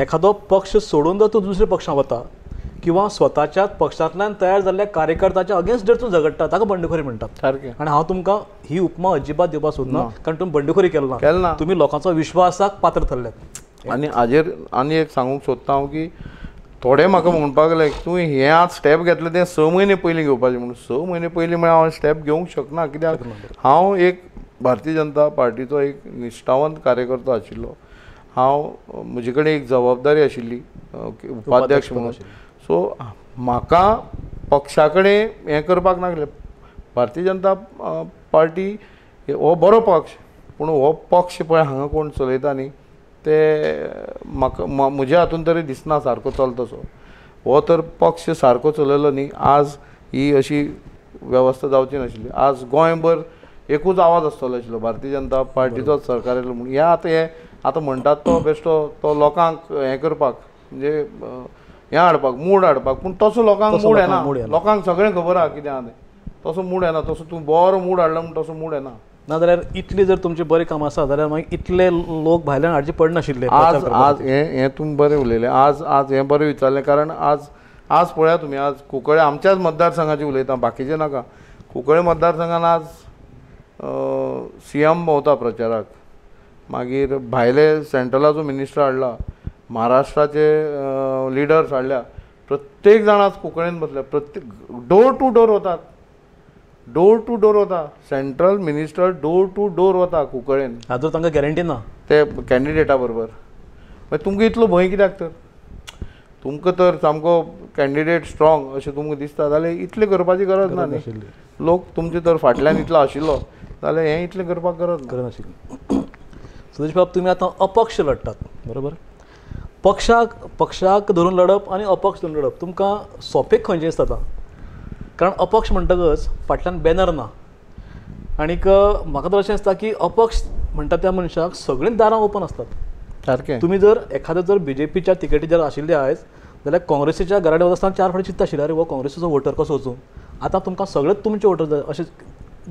एखादो पक्ष सोडून जर तूं दुसऱ्या पक्षांत वता किंवा स्वताच्याच पक्षांतल्यान तयार जाल्ल्या कार्यकर्त्याच्या अगेन्स्ट जर तूं झगडटा ताका बंडखोरी म्हणटात. सारकें. आनी हांव तुमकां ही उपमा अजिबात दिवपाक सोदना कारण तुमी बंडखोरी केलना. तुमी लोकांचो विश्वासाक पात्र थरल्यात. आनी हाजेर आनी एक सांगूंक सोदता हांव की थोडे म्हाका म्हणपाक लागले तुवें हें आज स्टेप घेतलें तें 6 म्हयने पयलीं घेवपाचें म्हणून. 6 म्हयने पयलीं म्हळ्यार हांव स्टेप घेवंक शकना कित्याक हांव एक भारतीय जनता पार्टीचो एक निश्ठावंत कार्यकर्तो आशिल्लो. हांव म्हजे कडेन एक जबाबदारी आशिल्ली उपाध्यक्ष म्हणून. सो म्हाका पक्षा कडेन हें करपाक नासलें. भारतीय जनता पार्टी हो बरो पक्ष पूण हो पक्ष पळय हांगा कोण चलयता न्ही ते म्हाका म्हज्या हातून तरी दिसना सारको चलता तसो. हो तर पक्ष सारको चलयलो न्ही आज ही अशी वेवस्था जावची नाशिल्ली. आज गोंयभर एकूच आवाज आसतलो आशिल्लो भारतीय जनता पार्टीचोच सरकार येयलो म्हणून. हें आतां म्हणटात तो बेश्टो तो लोकांक हें करपाक म्हणजे हें हाडपाक मूड हाडपाक पूण तसो लोकांक मूड येना. लोकांक सगळें खबर आहा कितें आहा तें. तसो मूड येना. तसो तूं बरो मूड हाडलो म्हणून तसो मूड येना. नाजाल्यार इतली जर तुमची बरी कामां आसा जाल्यार मागीर इतले लोक भायल्यान हाडचे पडनाशिल्ले. आज हें तुमी बरें उलयलें. आज हें बरें विचारलें कारण आज पळया तुमी आज कुंकळे आमच्याच मतदारसंघाची उलयता बाकीचे नाका. कुंकळे मतदारसंघान आज CM भोंवता प्रचाराक. मागीर भायले सेंट्रलाचो मिनिस्टर हाडला. महाराष्ट्राचे लिडर्स हाडल्या. प्रत्येक जाण आज कुंकळेन बसल्या. प्रत्येक डोर टू डोर वतात. डोर टू डोर वता. Central minister door to door वता कुंकळेन. हाजो तांकां गॅरंटी ना ते कॅन्डिडेटा बरोबर. मागीर तुमकां इतलो भंय कित्याक तर तुमकां तर सामको कॅन्डिडेट स्ट्रॉंग अशें तुमकां दिसता जाल्यार इतलें करपाची गरज ना न्ही. लोक तुमचे तर फाटल्यान इतलो आशिल्लो जाल्यार हें इतलें करपाक गरज नाशिल्ली. सुदेश बाब तुमी आतां अपक्ष लडटात बरोबर. पक्षाक धरून लडप आनी अपक्ष धरून लडप तुमकां सोंपें खंयचें दिसता कारण अपक्ष म्हणटकच फाटल्यान बॅनर ना आनीक म्हाका तर अशें दिसता की अपक्ष म्हणटा त्या मनशाक सगळीं दारां ओपन आसतात. सारकें. तुम्ही जर एखादं जर बीजेपीच्या तिकेटी जर आशिल्ले आयज जाल्यार काँग्रेसीच्या घराडे वता आसतना 4 फावटी चिंतता आशिल्ले अरे हो काँग्रेसीचो वोटर कसो वचूं. आतां तुमकां सगळेच तुमचे वोटर जाय अशें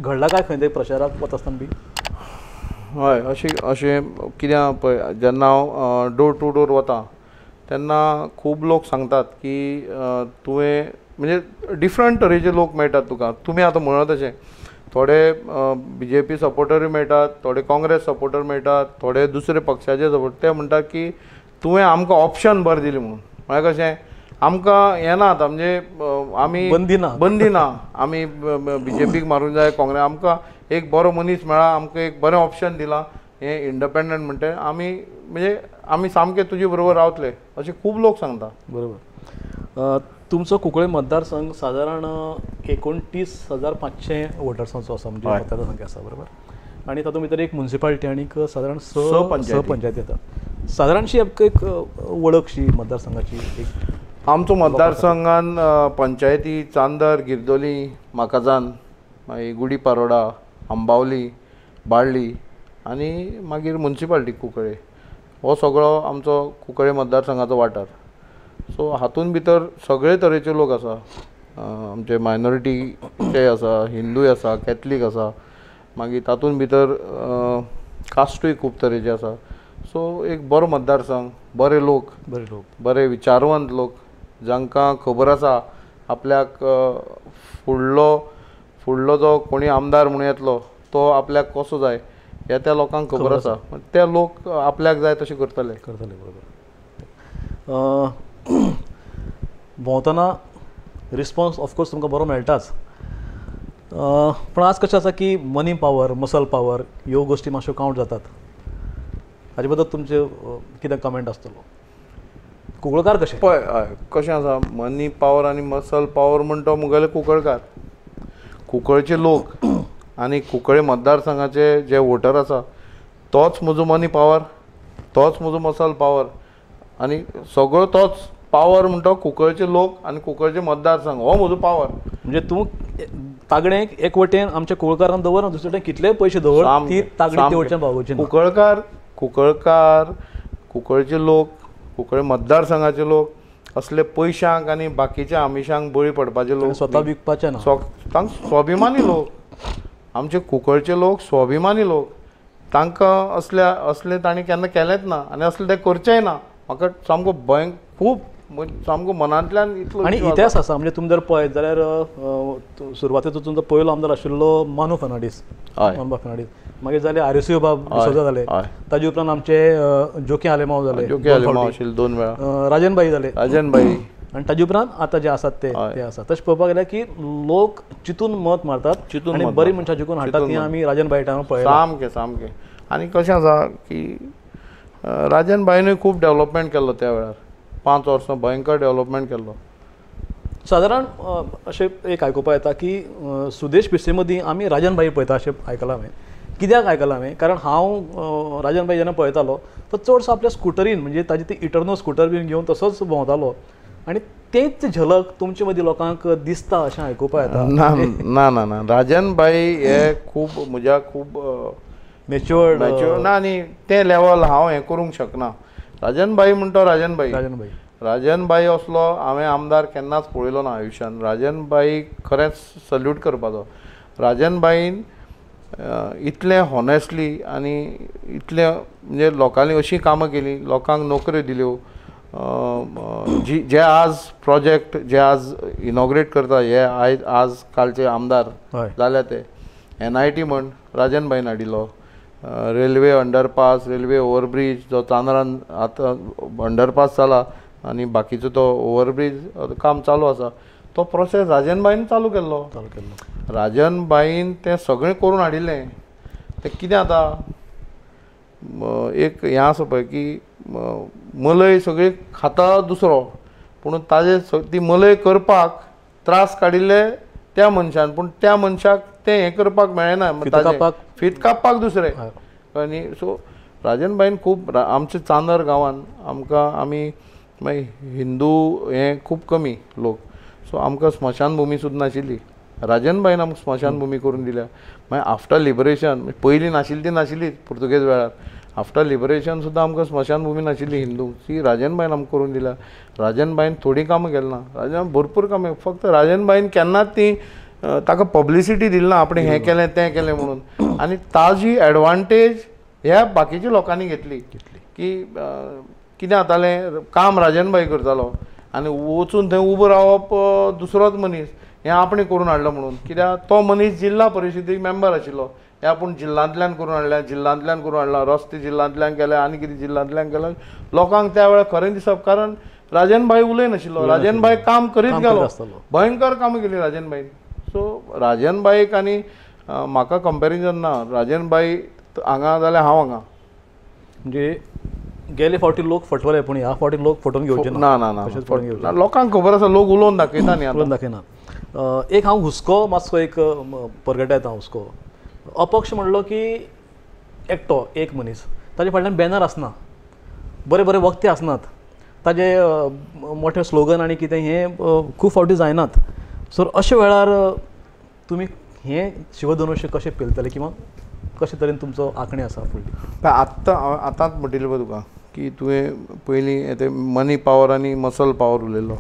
घडलां काय खंय तरी प्रचाराक वता आसतना बी. हय अशें कित्याक पळय जेन्ना हांव डोर टू डोर वता तेन्ना खूब लोक सांगतात की तुवें म्हणजे डिफरंट तरेचे लोक मेळटात तुका. तुमी आतां म्हणत तशें थोडे BJP सपोर्टरूय मेळटात, थोडे काँग्रेस सपोर्टर मेळटात, थोडे दुसरे पक्षाचे सपोर्ट. ते म्हणटात की तुवें आमकां ऑप्शन बरें दिलें म्हणून. म्हळ्यार कशें आमकां हें ना आतां म्हणजे आमी बंदी ना आमी BJPक मारूंक जाय काँग्रेस. आमकां एक बरो मनीस मेळ्ळा, आमकां एक बरें ऑप्शन दिलां हें इंडिपेंडंट म्हणटे आमी म्हणजे आमी सामके तुजे बरोबर रावतले अशें खूब लोक सांगता. बरोबर. तुमचो कुंकळे मतदारसंघ सादारण 29,500 वोटर्सांचो आसा म्हणजे मतदारसंख्या आसा बरोबर. आनी तातूंत भितर एक म्युनिसिपालिटी आनी सादारण स पंचायती येतात. सादारणशी एक वळखशी मतदारसंघाची एक आमचो मतदारसंघान पंचायती चांदर, गिरदोली, माकाजान, मागीर गुडी पारोडा, अंबावली, बाळ्ळी आनी मागीर म्युनिसिपालिटी कुंकळे हो सगळो आमचो कुंकळे मतदारसंघाचो वाठार. सो हातूंत भितर सगळे तरेचे लोक आसा. आमचे मायनॉरिटीचे आसा, हिंदूय आसा, कॅथलीक आसा, मागीर तातूंत भितर कास्टूय खूब तरेचे आसा. सो एक बरो मतदारसंघ, बरे लोक, बरे विचारवंत लोक जांकां खबर आसा आपल्याक फुडलो जो कोणी आमदार म्हणून येतलो तो आपल्याक कसो जाय हें त्या लोकांक खबर आसा. ते लोक आपल्याक जाय तशें करतले. बरोबर. भोंवतना रिस्पॉन्स ऑफकोर्स तुमकां बरो मेळटाच. पण आज कशें आसा की मनी पावर, मसल पावर ह्यो गोश्टी मातश्यो कावंट जातात. हाजे बद्दल तुमचे कितें कमेंट आसतलो. कुंकळकार कशें पळय कशें आसा मनी पावर आनी मसल पावर म्हणटा तो मुगेले कुंकळकार. कुंकळचे लोक आनी कुंकळे मतदारसंघाचे जे वोटर आसा तोच म्हजो मनी पावर, तोच म्हजो मसल पावर आनी सगळो तोच पावर म्हणटा कुंकळचे लोक आनी कुंकळचे मतदारसंघ हो म्हजो पावर. म्हणजे तूं तागडेक एक वटेन आमच्या कुंकळकारांक दवर दुसरे वटेन कितलेय पयशे दवर ती तागडी ते वटेन भागोवची ना. कुंकळकार कुंकळचे लोक, कुंकळे मतदारसंघाचे लोक असले पयशांक आनी बाकीच्या आमिशांक बळी पडपाचे लोक स्वता विकपाचे ना. तांकां स्वाभिमानी लोक, आमचे कुंकळचे लोक स्वाभिमानी लोक. तांकां असले तांणी केन्ना केलेंच ना आनी असले ते करचेय ना. म्हाका सामको खूब सामको मनांतल्यान इतलो. आनी इतिहास आसा म्हणजे तुमी जर पळयत जाल्यार सुरवातेचो तुमचो पयलो आमदार आशिल्लो मानू फर्नांडीस. मागीर जाले आर्योसियो बाब डिसोजा जाले. ताजे उपरांत आमचे जोकी आलेमांव जाले, दोन वेळा राजनबाई जाले, आनी ताजे उपरांत आतां जे आसात ते आसा. तशें पळोवपाक गेल्यार की लोक चिंतून मत मारतात आनी बरी मनशां जिखून हाडटात ती आमी राजनबाई टायमार पळयलां. सामकें. आनी कशें आसा की राजनबाईनूय खूब डेव्हलपमेंट केल्लो त्या वेळार. 5 वर्सां भयंकर डेव्हलपमेंट केल्लो. सादारण अशें एक आयकुपा येता की सुदेश पिसे मदीं आमी राजनबाई पळयता अशें आयकलां हांवें. कित्याक आयकलां हांवें कारण हांव राजनबाई जेन्ना पळयतालो तो चडसो आपल्या स्कुटरीन म्हणजे ताजी ती इटर्नो स्कुटर बीन घेवन तसोच भोंवतालो आनी तेच झलक तुमचे मदीं लोकांक दिसता अशें आयकुपा येता. ना राजनबाई हे खूब म्हज्या खूब मॅच्युअर्ड ना आनी तें लेवल हांव हें करूंक शकना. राजनबाई म्हणटा राजनबाई असलो हांवें आमदार केन्नाच पळयलो ना आयुश्यान. राजनबाईक खरेंच सल्यूट करपाचो. राजनबाईन इतलें हॉनेस्टली आनी इतलें म्हणजे लोकांनी अशीं कामां केलीं, लोकांक नोकऱ्यो दिल्यो. जे आज प्रोजेक्ट जे आज इनॉग्रेट करता हे आज कालचे आमदार जाल्या ते NIT म्हण राजनबाईन हाडिल्लो. रेल्वे अंडरपास, रेल्वे ओवरब्रीज जो चांद्रान आतां अंडरपास जाला आनी बाकीचो तो ओवरब्रीज काम चालू आसा तो प्रोसेस राजनबाईन चालू केल्लो. राजनबाईन तें सगळें करून हाडिल्लें. तें कितें आतां एक हें आसा पळय की मलय सगळी खाता दुसरो पूण ताजे ती मलय करपाक त्रास काडिल्ले त्या मनशान पूण त्या मनशाक तें हें करपाक मेळना. फीत कापपाक दुसरे आनी सो राजनबाईन खूब आमच्या चांदर गांवांत आमी मागीर हिंदू हें खूब कमी लोक सो आमकां स्मशान भुमी सुद्दां नाशिल्ली. राजनबाईन आमकां स्मशान भुमी करून दिल्या. मागीर आफ्टर लिबरेशन पयलीं नाशिल्ली ती नाशिल्लीच पुर्तुगेज वेळार आफ्टर लिबरेशन सुद्दां आमकां स्मशान भुमी नाशिल्ली हिंदू ती राजनबाईन आमकां करून दिल्या. राजनबाईन थोडी कामां केली ना, राजन भरपूर कामां, फक्त राजनबाईन केन्नाच ती ताका पब्लिसिटी दिली ना आपण हें केलें तें केलें म्हणून. आनी ताजी एडवांटेज ह्या बाकीच्या लोकांनी घेतली की कितें जातालें, काम राजनबाई करतालो आनी वचून थंय उबो रावप दुसरोच मनीस, हें आपणें करून हाडलो म्हणून. कित्याक तो मनीस जिल्ला परिशदेक मेंबर आशिल्लो, हें आपूण जिल्ल्यांतल्यान करून हाडलें, जिल्ल्यांतल्यान करून हाडलां, रस्ते जिल्ल्यांतल्यान केले, आनी कितें जिल्ल्यांतल्यान केलें. लोकांक त्या वेळार खरें दिसप, कारण राजनबाई उलयनाशिल्लो, राजनबाई काम करीत गेलो, भयंकर कामां केली राजनबाईन. सो राजनबाईक आनी म्हाका कंपॅरिजन ना. राजनबाई हांगा जाल्यार हांव हांगा. म्हणजे गेले फावटी लोक फटवले, पूण ह्या फावटी लोक फटोवन घेवचे ना ना ना, लोकांक खबर आसा, लोक उलोवन दाखयता न्ही, उलोवन दाखयना. एक हांव हुस्को मातसो एक परगटा येता हुस्को. अपक्ष म्हणलो की एकटो एक मनीस, ताजे फाटल्यान बॅनर आसना, बरे बरे वक्ते आसनात, ताजे मोठे स्लोगन आनी कितें हें खूब फावटी जायनात. सो अशा वेळार तुमी हें शिवधनुश्य कशें पेलतले किंवा कशे तरेन तुमचो आंखणी आसा फुडली? आतांच म्हणटिलें पळय तुका की तुवें पयलीं ते मनी पावर आनी मसल पावर उलयलो.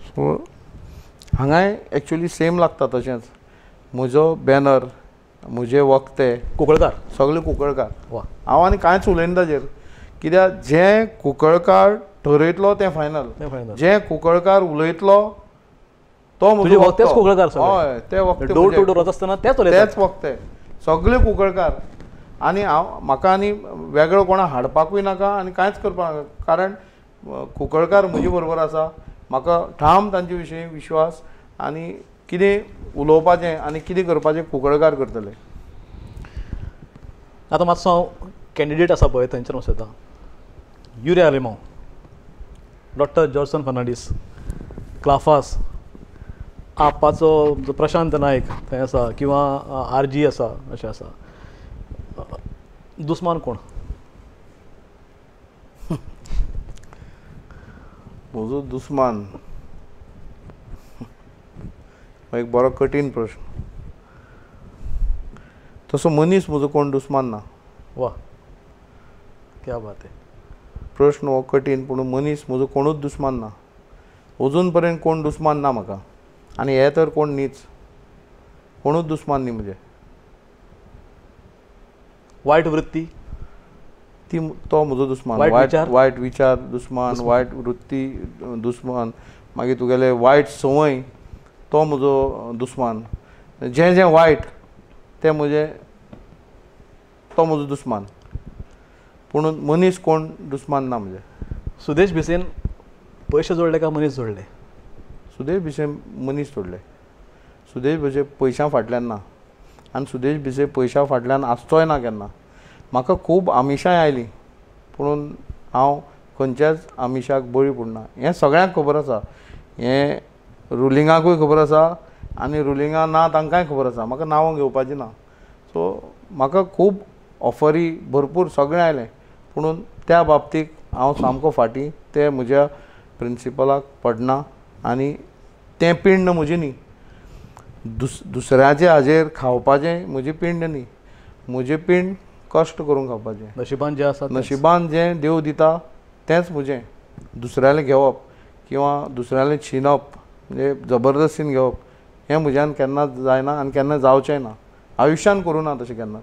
सो हांगाय एक्चुली सेम लागता तशेंच. म्हजो बॅनर, म्हजे वक्ते कुंकळकार सगळे कुंकळकार. वा, हांव आनी कांयच उलयना ताजेर, कित्याक जें कुंकळकार ठरयतलो तें फायनल. जें कुंकळकार उलयतलो तो म्हजो वक्तेच कुंकळकार. हय, ते वक्ते डोर टू डोर वता आसतना तेच वक्ते, सगळे कुंकळकार. आनी म्हाका आनी वेगळो कोणा हाडपाकूय नाका आनी कांयच करपाक नाका, कारण कुंकळकार म्हजे बरोबर आसा. म्हाका ठाम तांचे विशीं विश्वास, आनी कितें उलोवपाचें आनी कितें करपाचें कुंकळकार करतले. आतां मातसो हांव कॅन्डिडेट आसा पळय थंयच्यान वचयता. युरिया आलेमांव, डॉक्टर जॉर्सन फर्नांडीस, क्लाफास, आपाचो प्रशांत नायक थंय आसा, किंवा RG आसा, अशें आसा. दुस्मान कोण? म्हजो दुस्मान एक बरो कठीण प्रश्न. तसो मनीस म्हजो कोण दुस्मान ना. वा, क्या बात आहे. प्रश्न हो कठीण, पूण मनीस म्हजो कोणूच दुस्मान ना. अजून पर्यंत कोण दुस्मान ना म्हाका, आनी हे तर कोण न्हीच, कोणूच दुस्मान न्ही म्हजे. वायट वृत्ती तो म्हजो दुस्मान. वायट विचार दुस्मान, वायट वृत्ती दुस्मान, मागीर तुगेले वायट संवय तो म्हजो दुस्मान. जें जें वायट तें तो म्हजो दुस्मान, पूण मनीस कोण दुस्मान ना म्हजे. सुदेश भिसेन पयशे जोडले काय मनीस जोडले? सुदेश भिसे मनीस जोडले. सुदेश भिसे पयशां फाटल्यान ना, आनी सुदेश भिसे पयशां फाटल्यान आसचोय ना केन्ना. म्हाका खूब आमिशांय आयलीं, पूण हांव खंयच्याच आमिशाक बळी पडना. हें सगळ्यांक खबर आसा, हें रुलिंगाकूय खबर आसा आनी रुलिंगा ना तांकांय खबर आसा. म्हाका नांवां घेवपाचीं ना. सो म्हाका खूब ऑफरी भरपूर सगळें आयलें, पूण त्या बाबतीक हांव सामको फाटीं. ते म्हज्या प्रिंसिपलाक पडना, आनी तें पिंड म्हजें न्ही. दुसऱ्याचे हाजेर खावपाचें म्हजी पिंड न्ही. म्हजें पिंड कश्ट करून खावपाचें. नशिबान जें आसा, नशिबान जें देव दिता तेंच म्हजें. दुसऱ्यालें घेवप किंवा दुसऱ्यालें छिनप, म्हणजे जबरदस्तीन घेवप, हें म्हज्यान केन्नाच जायना आनी केन्ना जावचेंय ना. आयुश्यान करूं ना तशें केन्ना.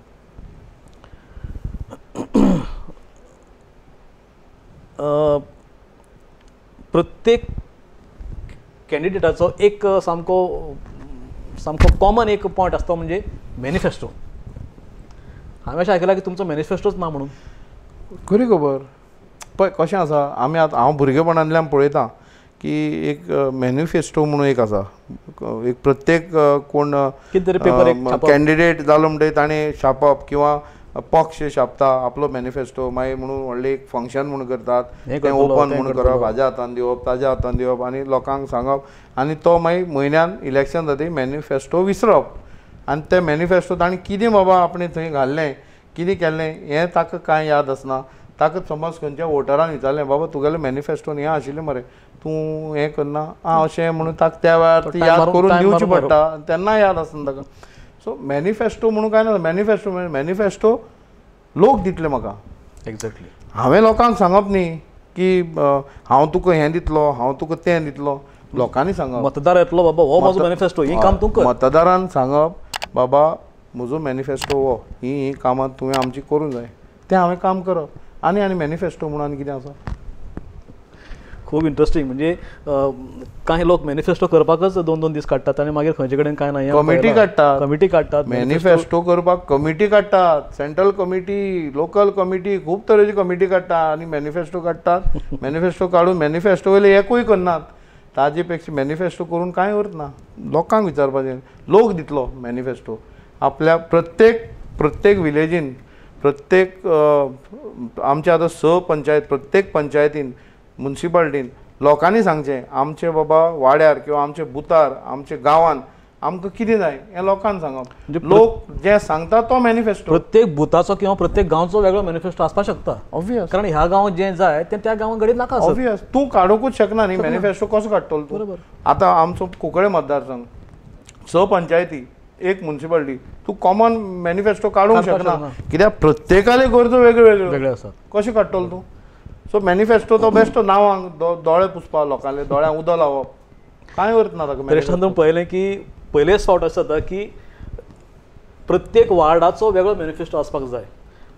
प्रत्येक कॅन्डिडेटाचो एक सामको कॉमन एक पॉयंट आसता, म्हणजे मॅनिफेस्टो. हांवें अशें आयकलां की तुमचो मॅनिफेस्टोच ना म्हणून. खरी खबर. पळय कशें आसा, आमी आतां हांव भुरगेपणांतल्यान पळयतां की एक मॅनिफेस्टो म्हणून एक आसा. एक प्रत्येक कोण कॅन्डिडेट जालो म्हणटकीर ताणें छापप, किंवा पक्ष छापता आपलो मॅनिफेस्टो, मागीर म्हणून व्हडलें एक फंक्शन म्हणून करतात, तें ओपन म्हणून करप, हाज्या हातान दिवप, ताज्या हातान दिवप, आनी लोकांक सांगप, आनी तो मागीर म्हयन्यान इलेक्शन जातकीर मॅनिफेस्टो विसरप. आनी तें मॅनिफेस्टो ताणें कितें बाबा आपणें थंय घाल्लें, कितें केल्लें हें ताका कांय याद आसना. ताका समज खंयच्या वोटरान विचारलें, बाबा तुगेलें मॅनिफेस्टोन हें आशिल्लें मरे, तूं हें करना, अशें म्हणून ताका त्या वेळार ती याद करून दिवची पडटा, तेन्ना याद आसना ताका. सो मॅनिफेस्टो म्हणून कांय ना. मॅनिफेस्टो लोक दितले म्हाका, एक्झॅक्टली. हांवें लोकांक सांगप न्ही की हांव तुका हें दितलो, हांव तुका तें दितलो. लोकांनी सांगप, मतदार येतलो बाबा हो म्हजो मॅनिफेस्टो, ही काम तूं कर. मतदारान सांगप बाबा म्हजो मॅनिफेस्टो हो, ही कामां तुवें आमची करूंक जाय, तें हांवें काम करप. आनी मॅनिफेस्टो म्हणून आनी कितें आसा? खूब इंटरेस्टिंग. म्हणजे कांय लोक मॅनिफेस्टो करपाकच 2-2 दीस काडटात आनी मागीर खंयचे कडेन कांय ना. कमिटी काडटात, कमिटी काडटात, मॅनिफेस्टो करपाक कमिटी काडटात, सेंट्रल कमिटी, लोकल कमिटी, खूब तरेची कमिटी काडटात आनी मॅनिफेस्टो काडटात. मॅनिफेस्टो काडून मॅनिफेस्टो वयले एकूय करनात. ताजे पेक्षा मॅनिफेस्टो करून कांय अर्थ ना. लोकांक विचारपाचें, लोक दितलो मॅनिफेस्टो. आपल्या प्रत्येक विलेजीन, प्रत्येक आमचे आतां 6 पंचायत, प्रत्येक पंचायतीन, मुन्सिपाल्टीन लोकांनी सांगचें आमचे बाबा वाड्यार किंवा आमचे बुथार, आमचे गांवांत आमकां कितें जाय हें लोकांक सांगप. म्हणजे लोक जे सांगता तो मॅनिफेस्टो. प्रत्येक बुथाचो किंवा प्रत्येक गांवचो वेगळो मॅनिफेस्टो आसपाक शकता. ऑब्वियस, कारण ह्या गांवांत जें जाय तें त्या गांवांत घडीत नाका. ऑब्वियस, तूं काडूंकूच शकना न्ही मॅनिफेस्टो. कसो काडटलो तूं? बरोबर. आतां आमचो कुंकळे मतदारसंघ, 6 पंचायती, 1 मुन्सिपाल्टी, तूं कॉमन मॅनिफेस्टो काडूंक शकना. कित्याक प्रत्येकाले गरजो वेगळ्यो आसात. कशें काडटलो तूं? सो मॅनिफेस्टो तो बेश्टो नांवांक दोळे पुसपा, लोकांले दोळ्यांक उदक लावप, कांय अर्थ ना ताका. तुम्ही पळयलें की पयलेच फावट अशें जाता की प्रत्येक वार्डाचो वेगळो मॅनिफेस्टो आसपाक जाय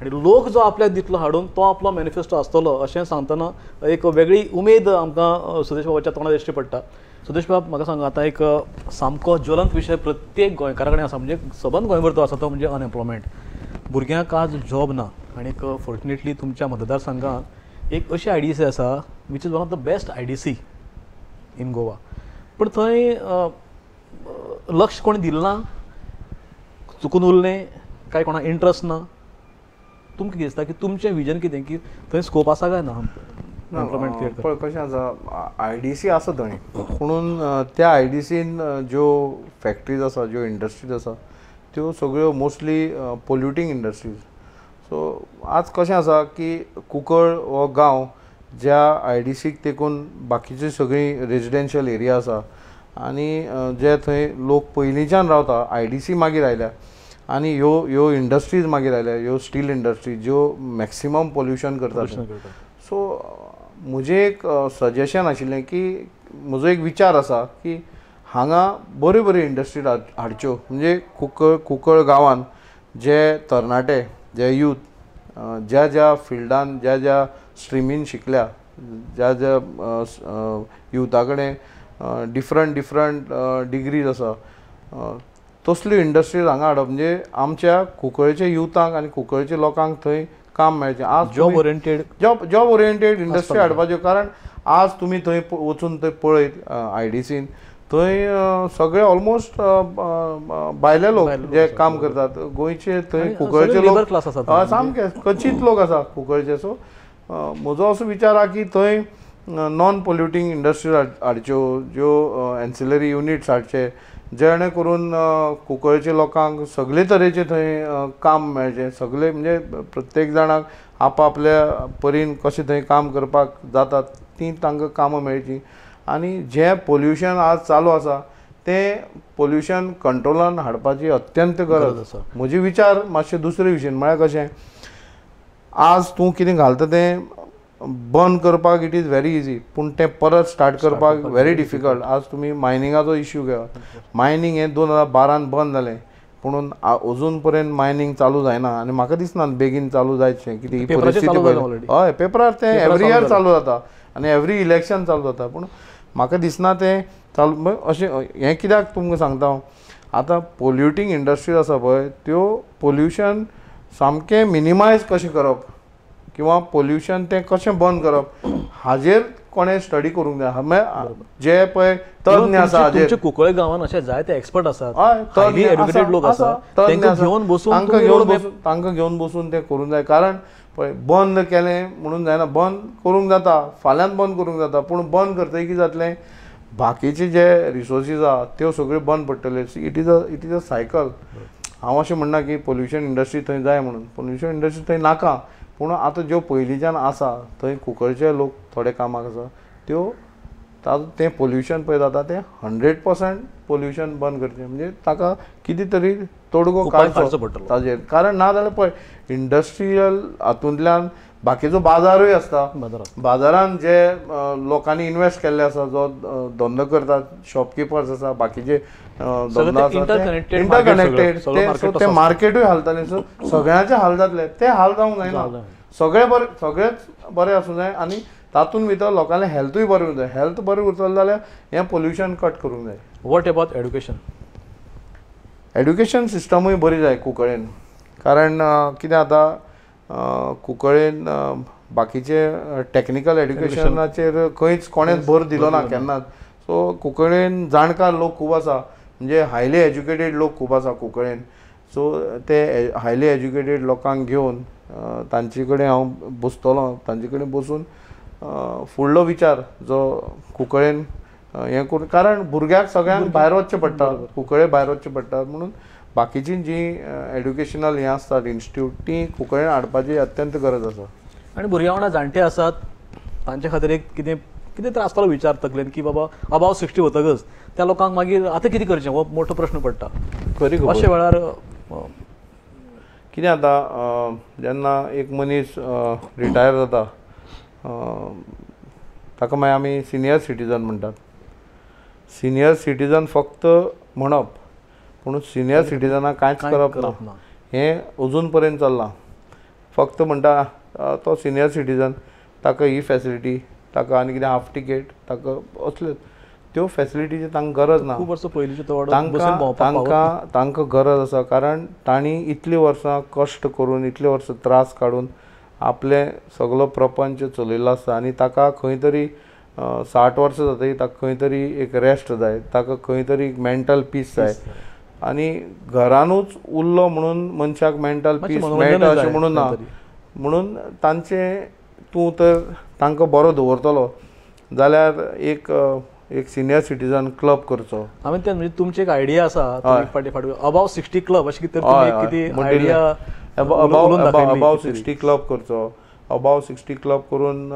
आनी लोक जो आपल्याक दितलो हाडून तो आपलो मॅनिफेस्टो आसतलो अशें सांगतना एक वेगळी उमेद आमकां सुदेश बाबाच्या तोंडार दिश्टी पडटा. सुदेश बाब, म्हाका सांगा, आतां एक सामको ज्वलंत विशय प्रत्येक गोंयकारा कडेन आसा, म्हणजे सबंद गोंयभर तो आसा, तो म्हणजे अनएम्प्लॉयमेंट. भुरग्यांक आज जॉब ना. आनी फॉर्च्युनेटली तुमच्या मतदारसंघात एक अशी IDC आसा which is one of the best IDC in Goa. पूण थंय लक्ष कोणी दिलें ना, चुकून उरलें, काय कोणाक इंट्रस्ट ना. तुमकां कितें दिसता की तुमचें विजन कितें, की थंय स्कोप आसा काय ना एम्प्लॉयमेंट क्रिएट करपाक? पळय कशें आसा, IDC आसा थंय, पुणून त्या IDCन ज्यो फॅक्टरीज आसा, ज्यो इंडस्ट्रीज आसा, त्यो सगळ्यो मोस्टली पोल्युटींग इंडस्ट्रीज. सो आज कशें आसा की कुंकळ हो गांव ज्या IDCक तेकून बाकीची सगळी रेजिडेन्शियल एरिया आसा आनी जे थंय लोक पयलींच्यान रावता, IDC मागीर आयल्या आनी ह्यो इंडस्ट्रीज मागीर आयल्या, ह्यो स्टील इंडस्ट्रीज ज्यो मॅक्सिमम पोल्युशन करतात. सो म्हजें एक सजेशन आशिल्लें की म्हजो एक विचार आसा की हांगा बऱ्यो बऱ्यो इंडस्ट्री हाडच्यो. म्हणजे कुंकळ गांवांत जे तरणाटे, जे यूथ ज्या फिल्डान, ज्या स्ट्रिमीन शिकल्या, ज्या युथा कडेन डिफरंट डिग्रीज आसा, तसल्यो इंडस्ट्रीज हांगा हाडप. म्हणजे आमच्या कुंकळेच्या युथांक आनी कुंकळेच्या लोकांक थंय काम मेळचें. आज जॉब ओरिएंटेड इंडस्ट्री हाडपाच्यो. कारण आज तुमी थंय वचून थंय पळयत IDCन, थंय सगळे ऑलमोस्ट भायले लोक जे काम करतात. गोंयचे थंय कुंकळचे लोक सामके क्वचित लोक आसा कुंकळचे. सो म्हजो असो विचार आहा की थंय नॉन पोल्युटींग इंडस्ट्रीज हाडच्यो, ज्यो एन्सिलरी युनिट्स हाडचे, जेणे करून कुंकळच्या लोकांक सगळे तरेचे थंय काम मेळचें. सगळे म्हणजे प्रत्येक जाणाक आपल्या परीन कशें थंय काम करपाक जाता ती तांकां कामां मेळचीं. आनी जें पोल्युशन आज चालू आसा तें पोल्युशन कंट्रोलान हाडपाची अत्यंत गरज आसा. म्हजे विचार मातशे दुसरे विशयन, म्हळ्यार कशें, आज तूं कितें घालता तें बंद करपाक इट इज व्हेरी इजी, पूण तें परत स्टार्ट करपाक व्हेरी डिफिकल्ट. आज तुमी मायनिंगाचो इश्यू घेयात. मायनिंग हें 2012 बंद जालें, पुणून अजून पर्यंत मायनिंग चालू जायना आनी म्हाका दिसना बेगीन चालू जायचें. कितें ही परिस्थिती हय, पेपरार तें एवरी इयर चालू जाता आनी एवरी इलेक्शन चालू जाता. पूण म्हाका दिसना तें चालू अशें. हें कित्याक तुमकां सांगता हांव, आतां पोल्युटींग इंडस्ट्रीज आसा पळय, त्यो पोल्युशन सामकें मिनिमायज कशें करप किंवा पोल्युशन तें कशें बंद करप हाजेर कोणें स्टडी करूंक जाय. जे पळय तज्ञ आसा, तुमचे कुंकळे गांवांत अशे जायते एक्सपर्ट आसात, हायली एड्युकेटेड लोक आसात, तांकां घेवन बसून तें करूंक जाय. कारण पळय बंद केलें म्हणून जायना. बंद करूंक जाता, फाल्यांत बंद करूंक जाता, पूण बंद करतकीर कितें जातलें, बाकीचे जे रिसोर्सीस आहा त्यो सगळ्यो बंद पडटल्यो. It is a cycle. हांव अशें म्हणना की पोल्युशन इंडस्ट्री थंय जाय म्हणून. पोल्युशन इंडस्ट्री थंय नाका, पूण आतां ज्यो पयलींच्यान आसा थंय कुंकळचे लोक थोडे कामाक आसा त्यो तें पोल्युशन पळय जाता तें 100% पोल्युशन बंद करचें. म्हणजे ताका कितें तरी तोडगो काडचो पडटलो ताजेर. कारण ना जाल्यार पळय इंडस्ट्रियल हातूंतल्यान बाकीचो बाजारूय आसता बाजारात बाजारान जे लोकांनी इन्वेस्ट केल्ले आसा जो धंदो करतात शॉपकिपर्स आसा बाकीचे धंदो आसा interconnected इंटरकनेक्टेड सगळं market ते मार्केटूय हालतले सो सगळ्यांचे हाल जातले ते हाल जावंक जायना सगळेच बरे आसूं जाय आनी तातूंत भितर लोकांले हेल्थूय बरें उरूंक जाय हेल्थ बरें उरतलें जाल्यार हें पोल्युशन कट करूंक जाय वॉट अबाउट एड्युकेशन एड्युकेशन सिस्टमूय बरी जाय कुंकळेन कारण कितें आतां कुंकळेन बाकीचे टॅक्निकल एड्युकेशनाचेर खंयच कोणेच भर दिलो ना केन्नाच सो कुंकळेन जाणकार लोक खूब आसा म्हणजे हायली एज्युकेटेड लोक खूब आसा कुंकळेन सो ते हायली एज्युकेटेड लोकांक घेवन तांचे कडेन हांव बसतलों तांचे कडेन बसून फुडलो विचार जो कुंकळेन हें करून कारण भुरग्याक सगळ्यांक भायर वचचें पडटा कुंकळे भायर वचचें पडटा म्हणून बाकीचीं जीं एड्युकेशनल हें आसतात इन्स्टिट्यूट ती कुंकळेन हाडपाची अत्यंत गरज आसा आनी भुरग्यां वांगडा जाणटे आसात तांचे खातीर एक कितें कितें तर आसतालो विचार तकलेन की बाबा अबाव 60 वतकच त्या लोकांक मागीर आतां कितें करचें हो मोठो प्रश्न पडटा खरी खबर अशे वेळार कितें जाता जेन्ना एक मनीस रिटायर जाता ताका मागीर आमी सिनियर सिटीजन म्हणटात सिनियर सिटीजन फक्त म्हणप पूण सिनियर सिटीजनाक कांयच करप ना हें अजून पर्यंत चल्लां फक्त म्हणटा तो सिनियर सिटीजन ताका ही फॅसिलिटी ताका आनी कितें हाफ टिकेट ताका असल्यो त्यो फॅसिलिटीची तांकां गरज ना खूब वर्सां पयलींचे तो तांकां गरज आसा कारण तांणी इतलीं वर्सां कश्ट करून इतले वर्सां त्रास काडून आपले सगळो प्रपंच चलयल्लो आसता आनी ताका खंय तरी 60 वर्सां जातकीर ताका खंय तरी एक रेस्ट जाय ताका खंय तरी मेंटल पीस जाय आनी घरानूच उरलो म्हणून मनशाक मेंटल पीस मेळटा अशें म्हणून ना म्हणून तांचे तूं तर तांकां बरो दवरतलो जाल्यार एक सिनियर सिटीजन क्लब करचो हांवें तें म्हणजे तुमची एक आयडिया आसा एक फाटी अबाव 60 क्लब अशें कितें कितें आयडिया अबाव 60 क्लब करचो अबाव 60 क्लब करून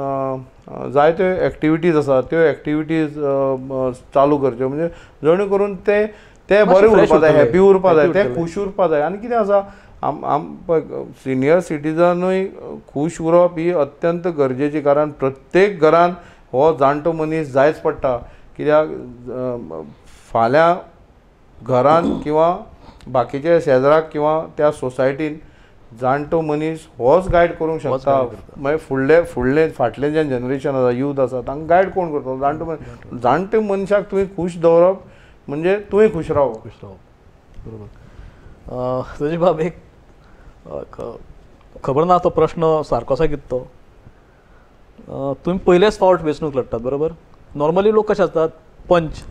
जायत्यो एक्टिविटीज आसा त्यो एक्टिविटीज चालू करच्यो म्हणजे जणे करून ते बरे उरपा जाय हॅपी उरपा जाय ते खूश उरपा जाय आनी कितें आसा सिनियर सिटीजनूय खूश उरप ही अत्यंत गरजेची कारण प्रत्येक घरान हो जाणटो मनीस जायच पडटा कित्याक फाल्यां घरान किंवा बाकीच्या शेजाराक किंवा त्या सोसायटीन जाणटो मनीस होच गायड करूंक शकता मागीर फाटलें जें जनरेशन आसा यूथ आसा तांकां गायड कोण करता जाणटे मनशाक तुवें खूश दवरप म्हणजे तुवें खूश रावप बरोबर तुजे बाब एक खबर ना तो प्रश्न सारको आसा कितें तो तुमी पयलेच फावट वेंचणूक लडटात बरोबर नॉर्मली लोक कशे आसतात पंच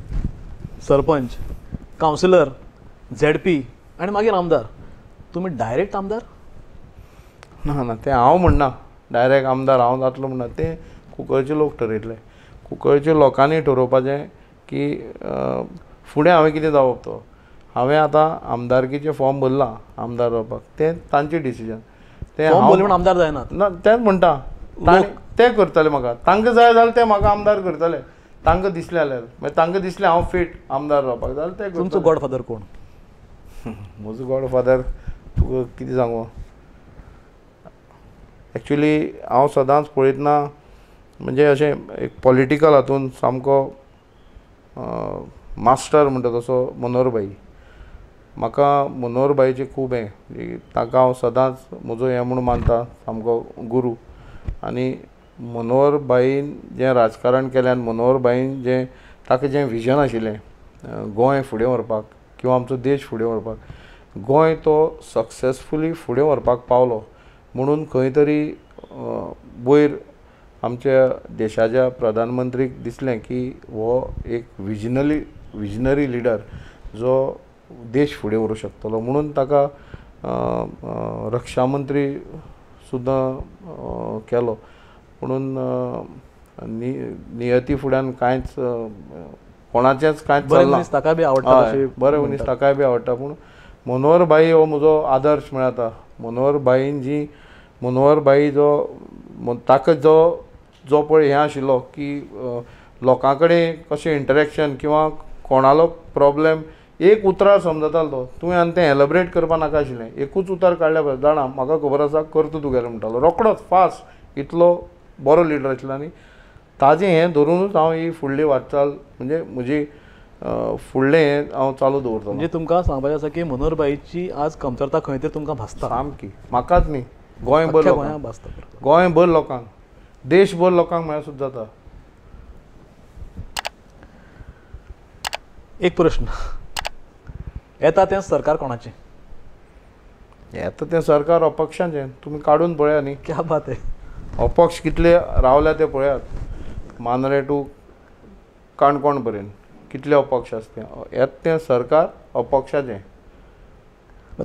सरपंच कावन्सिलर ZP आनी मागीर आमदार तुमी डायरेक्ट आमदार ना तें हांव म्हणना डायरेक्ट आमदार हांव जातलो म्हणना तें कुंकळचे लोक ठरयतले कुंकळच्या लोकांनी ठरोवपाचें की फुडें हांवें कितें जावप तो हांवें आतां आमदारकीचें फॉर्म भरलां आमदार जावपाक तें तांचें डिसिजन तें हांव आमदार जायना ना तेंच म्हणटा ते करतले म्हाका तांकां जाय जाल्यार ते म्हाका आमदार करतले तांकां दिसलें जाल्यार मागीर तांकां दिसलें हांव फिट आमदार जावपाक जाल्यार ते तुमचो गॉडफादर कोण म्हजो गॉडफादर तुका कितें सांगू एक्चुली हांव सदांच पळयतना म्हणजे अशें एक पॉलिटिकल हातून सामको मास्टर म्हणटा तसो मनोहरभाई म्हाका मनोहरभाईचें खूब हें ताका हांव सदांच म्हजो हें म्हणून मानता सामको गुरू आनी मनोहरभाईन जें राजकारण केलें आनी मनोहरभाईन जें ताका जें विजन आशिल्लें गोंय फुडें व्हरपाक किंवा आमचो देश फुडें व्हरपाक गोंय तो सक्सेसफुली फुडें व्हरपाक पावलो म्हणून खंय तरी वयर आमच्या देशाच्या प्रधानमंत्रीक दिसलें की हो एक विजनरी लिडर जो देश फुडें व्हरूंक शकतलो म्हणून ताका रक्षा मंत्री सुद्दां केलो म्हणून नियती फुड्यान कांयच कोणाचेंच कांयच चलना ताका बी आवडटा बरें मनीस ताकाय बी आवडटा पूण मनोहरभाई हो म्हजो आदर्श मेळटा मनोहरभाई जो ताका जो पळय हें आशिल्लो की लोकां कडेन कशें इंटरेक्शन किंवा कोणालो प्रॉब्लेम एक उतरार समजतालो तो तुवें आनी तें एलॅबरेट करपा नाका आशिल्लें एकूच उतार काडल्या जाणा म्हाका खबर आसा करता तुगेलें म्हणटालो रोकडोच फास्ट इतलो बरो लिडर आशिल्लो आनी ताजें हें धरूनच हांव ही फुडली वाटचाल म्हणजे म्हजी फुडलें हें हांव चालू दवरतलों. म्हणजे तुमकां सांगपाचें आसा की मनोहरबाईची आज कमतरता खंय तरी तुमकां भासता. सामकी म्हाकाच न्ही गोंयभर अख्ख्या लोकांक गोंयांत भासता. गोंयभर लोकांक देशभर लोकांक म्हळ्यार सुद्दां जाता. एक प्रश्न येता तें सरकार कोणाचें? येता तें सरकार अपक्षांचें तुमी काडून पळया न्ही. क्या बात आहे. अपक्ष कितले रावल्या ते पळयात. मांद्रे टू काणकोण पर्यंत कितले अपक्ष आसता येता तें सरकार अपक्षाचें.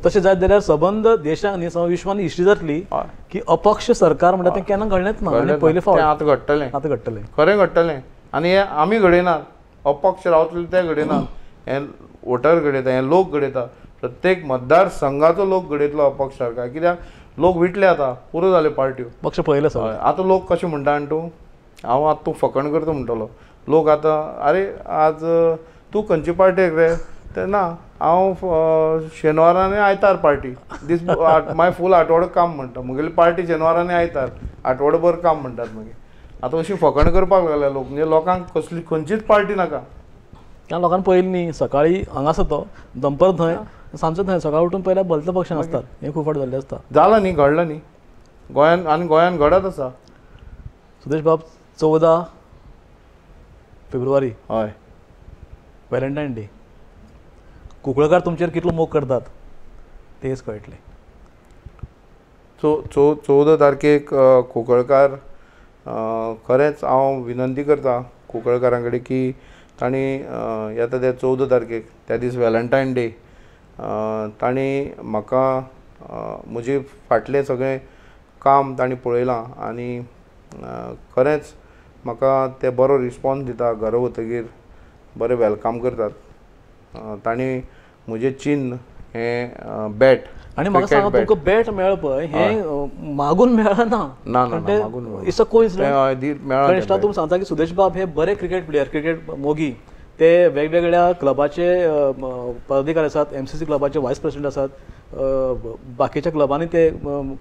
तशें जायत जाल्यार सबंद देशाक न्ही विश्वान हिस्ट्री जातली की अपक्ष सरकार म्हणटा तें केन्ना घडलेंच ना. आनी पयले फावट आतां घडटलें. आतां घडटलें. खरें घडटलें. आनी हें आमी घडयनात. अपक्ष रावतले ते घडयनात. हें वोटर घडयता. हें लोक घडयता. प्रत्येक मतदार संघाचो लोक घडयतलो अपक्ष सरकार. कित्याक लोक विटले आतां पुरो जाले पार्ट्यो. पक्ष पळयले सगळे. आतां लोक कशें म्हणटा आनी तूं हांव आतां तूं फकाण करता म्हणटलो. लोक आतां आरे आज तूं खंयची पार्टी रे ते ना हांव शेनवार आनी आयतार पार्टी दीस मागीर फूल आठवडो काम म्हणटा. म्हगेली पार्टी शेनवार आनी आयतार आठवडोभर काम म्हणटात मागीर. आतां अशी फकाण करपाक लागल्या लोक. म्हणजे लोकांक कसली खंयचीच पार्टी नाका. त्या लोकांनी पळयलें न्ही सकाळी हांगा आसा तो दनपार थंय सांजचो थंय सकाळ उठून पयल्या भलते पक्षान आसतात. हें खूब फावट जाल्लें आसता. जालां न्ही घडलां न्ही गोंयान आनी गोंयान घडत आसा. सुदेश बाब 14 फेब्रुवारी हय व्हॅलेंटायन डे. कुंकळकार तुमचेर कितलो मोग करतात तेच कळटलें. 14 तारखेक कुंकळकार खरेंच हांव विनंती करता कुंकळकारां कडेन की तांणी येता त्या 14 तारखेक त्या दीस व्हॅलेंटायन डे तांणी म्हाका म्हजें फाटलें सगळें काम तांणी पळयलां आनी खरेंच म्हाका ते बरो रिस्पॉन्स दिता. घरा वतकीर बरें वेलकम करतात. तांणी म्हजें चिन्ह हें बॅट आनी म्हाका सांगा तुमकां बॅट मेळ्ळें पळय हें मागून मेळ्ळें ना. ना ना मागून इट्स अ कोइन्सिडन्स. मेळ्ळें. तुमी सांगता की सुदेश बाब हे बरे क्रिकेट प्लेयर क्रिकेट मोगी. ते वेगवेगळ्या क्लबाचे पदाधिकारी आसात. MCC क्लबाचे वायस प्रेसिडेंट आसात. बाकीच्या क्लबांनी ते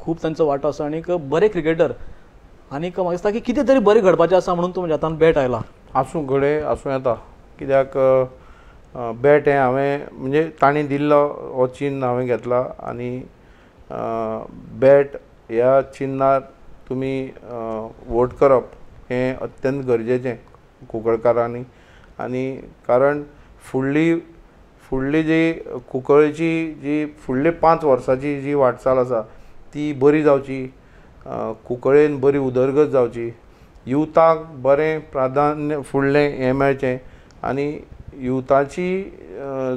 खूब तांचो वांटो आसा आनीक बरे क्रिकेटर. आनीक म्हाका दिसता की कितें तरी बरें घडपाचें आसा म्हणून तुमच्या हातान बॅट आयला. आसूं घडये आसूं येता. कित्याक बॅट हें हांवें म्हणजे तांणी दिल्लो हो चिन्ह हांवें घेतला आनी बॅट ह्या चिन्हार तुमी वोट करप हें अत्यंत गरजेचें कुंकळकारांनी. आनी कारण फुडली जी कुंकळची जी फुडली 5 वर्सांची जी वाटचाल आसा ती बरी जावची. कुंकळेन बरी उदरगत जावची. युथाक बरें प्राधान्य फुडलें हें मेळचें आनी युथाची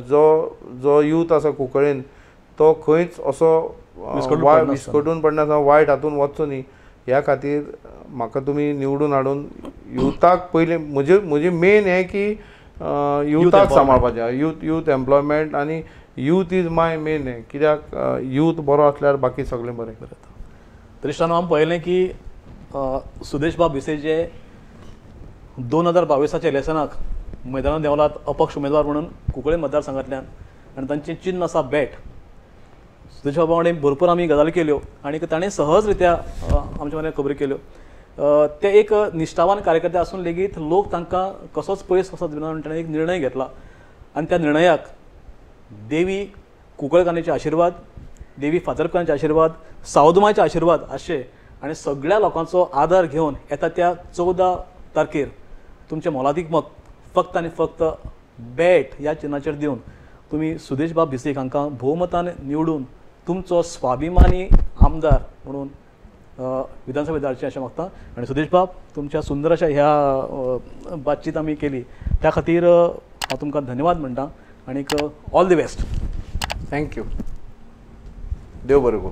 जो यूथ आसा कुंकळेन तो खंयच असो विस्कटून पडनासतना वायट हातून वचचो न्ही. ह्या खातीर म्हाका तुमी निवडून हाडून युथाक पयलीं म्हजें मेन हें की युथाक सांबाळपाचें. यूथ एम्प्लॉयमेंट आनी यूथ इज माय मेन हें. कित्याक यूथ बरो आसल्यार बाकी सगळें बरें. तरिश्टान हांवें पळयलें की सुदेश बाब भिसेचे 2022च्या इलेक्शनाक मैदानात देंवलात अपक्ष उमेदवार म्हणून कुंकळे मतदारसंघांतल्यान आनी तांचें चिन्ह आसा बॅट. सुदेश बाबा कडेन भरपूर आमी गजाली केल्यो आनी ताणें सहज रित्या आमचे मरेन खबरी केल्यो. ते एक निश्ठावान कार्यकर्ते आसून लेगीत लोक तांकां कसोच पयस वचत दिना म्हणून ताणें एक निर्णय घेतला आनी त्या निर्णयाक देवी कुंकळकारांचे आशिर्वाद, देवी फातर्पेकारांचे आशिर्वाद, सावदमायचे आशिर्वाद आसचे आनी सगळ्या लोकांचो आदार घेवन येता त्या 14 तारखेर तुमचें मोलादीक मत फक्त आनी फक्त बॅट ह्या चिन्हाचेर दिवन तुमी सुदेश बाब भिसेक हांकां भोवमतान निवडून तुमचो स्वाभिमानी आमदार म्हणून विधानसभेत धाडचें अशें मागता. आनी सुदेश बाब तुमच्या सुंदर अशा ह्या बातचीत आमी केली त्या खातीर हांव तुमकां धन्यवाद म्हणटा आनीक ऑल दी बेस्ट. थँक्यू. देव बरें करूं.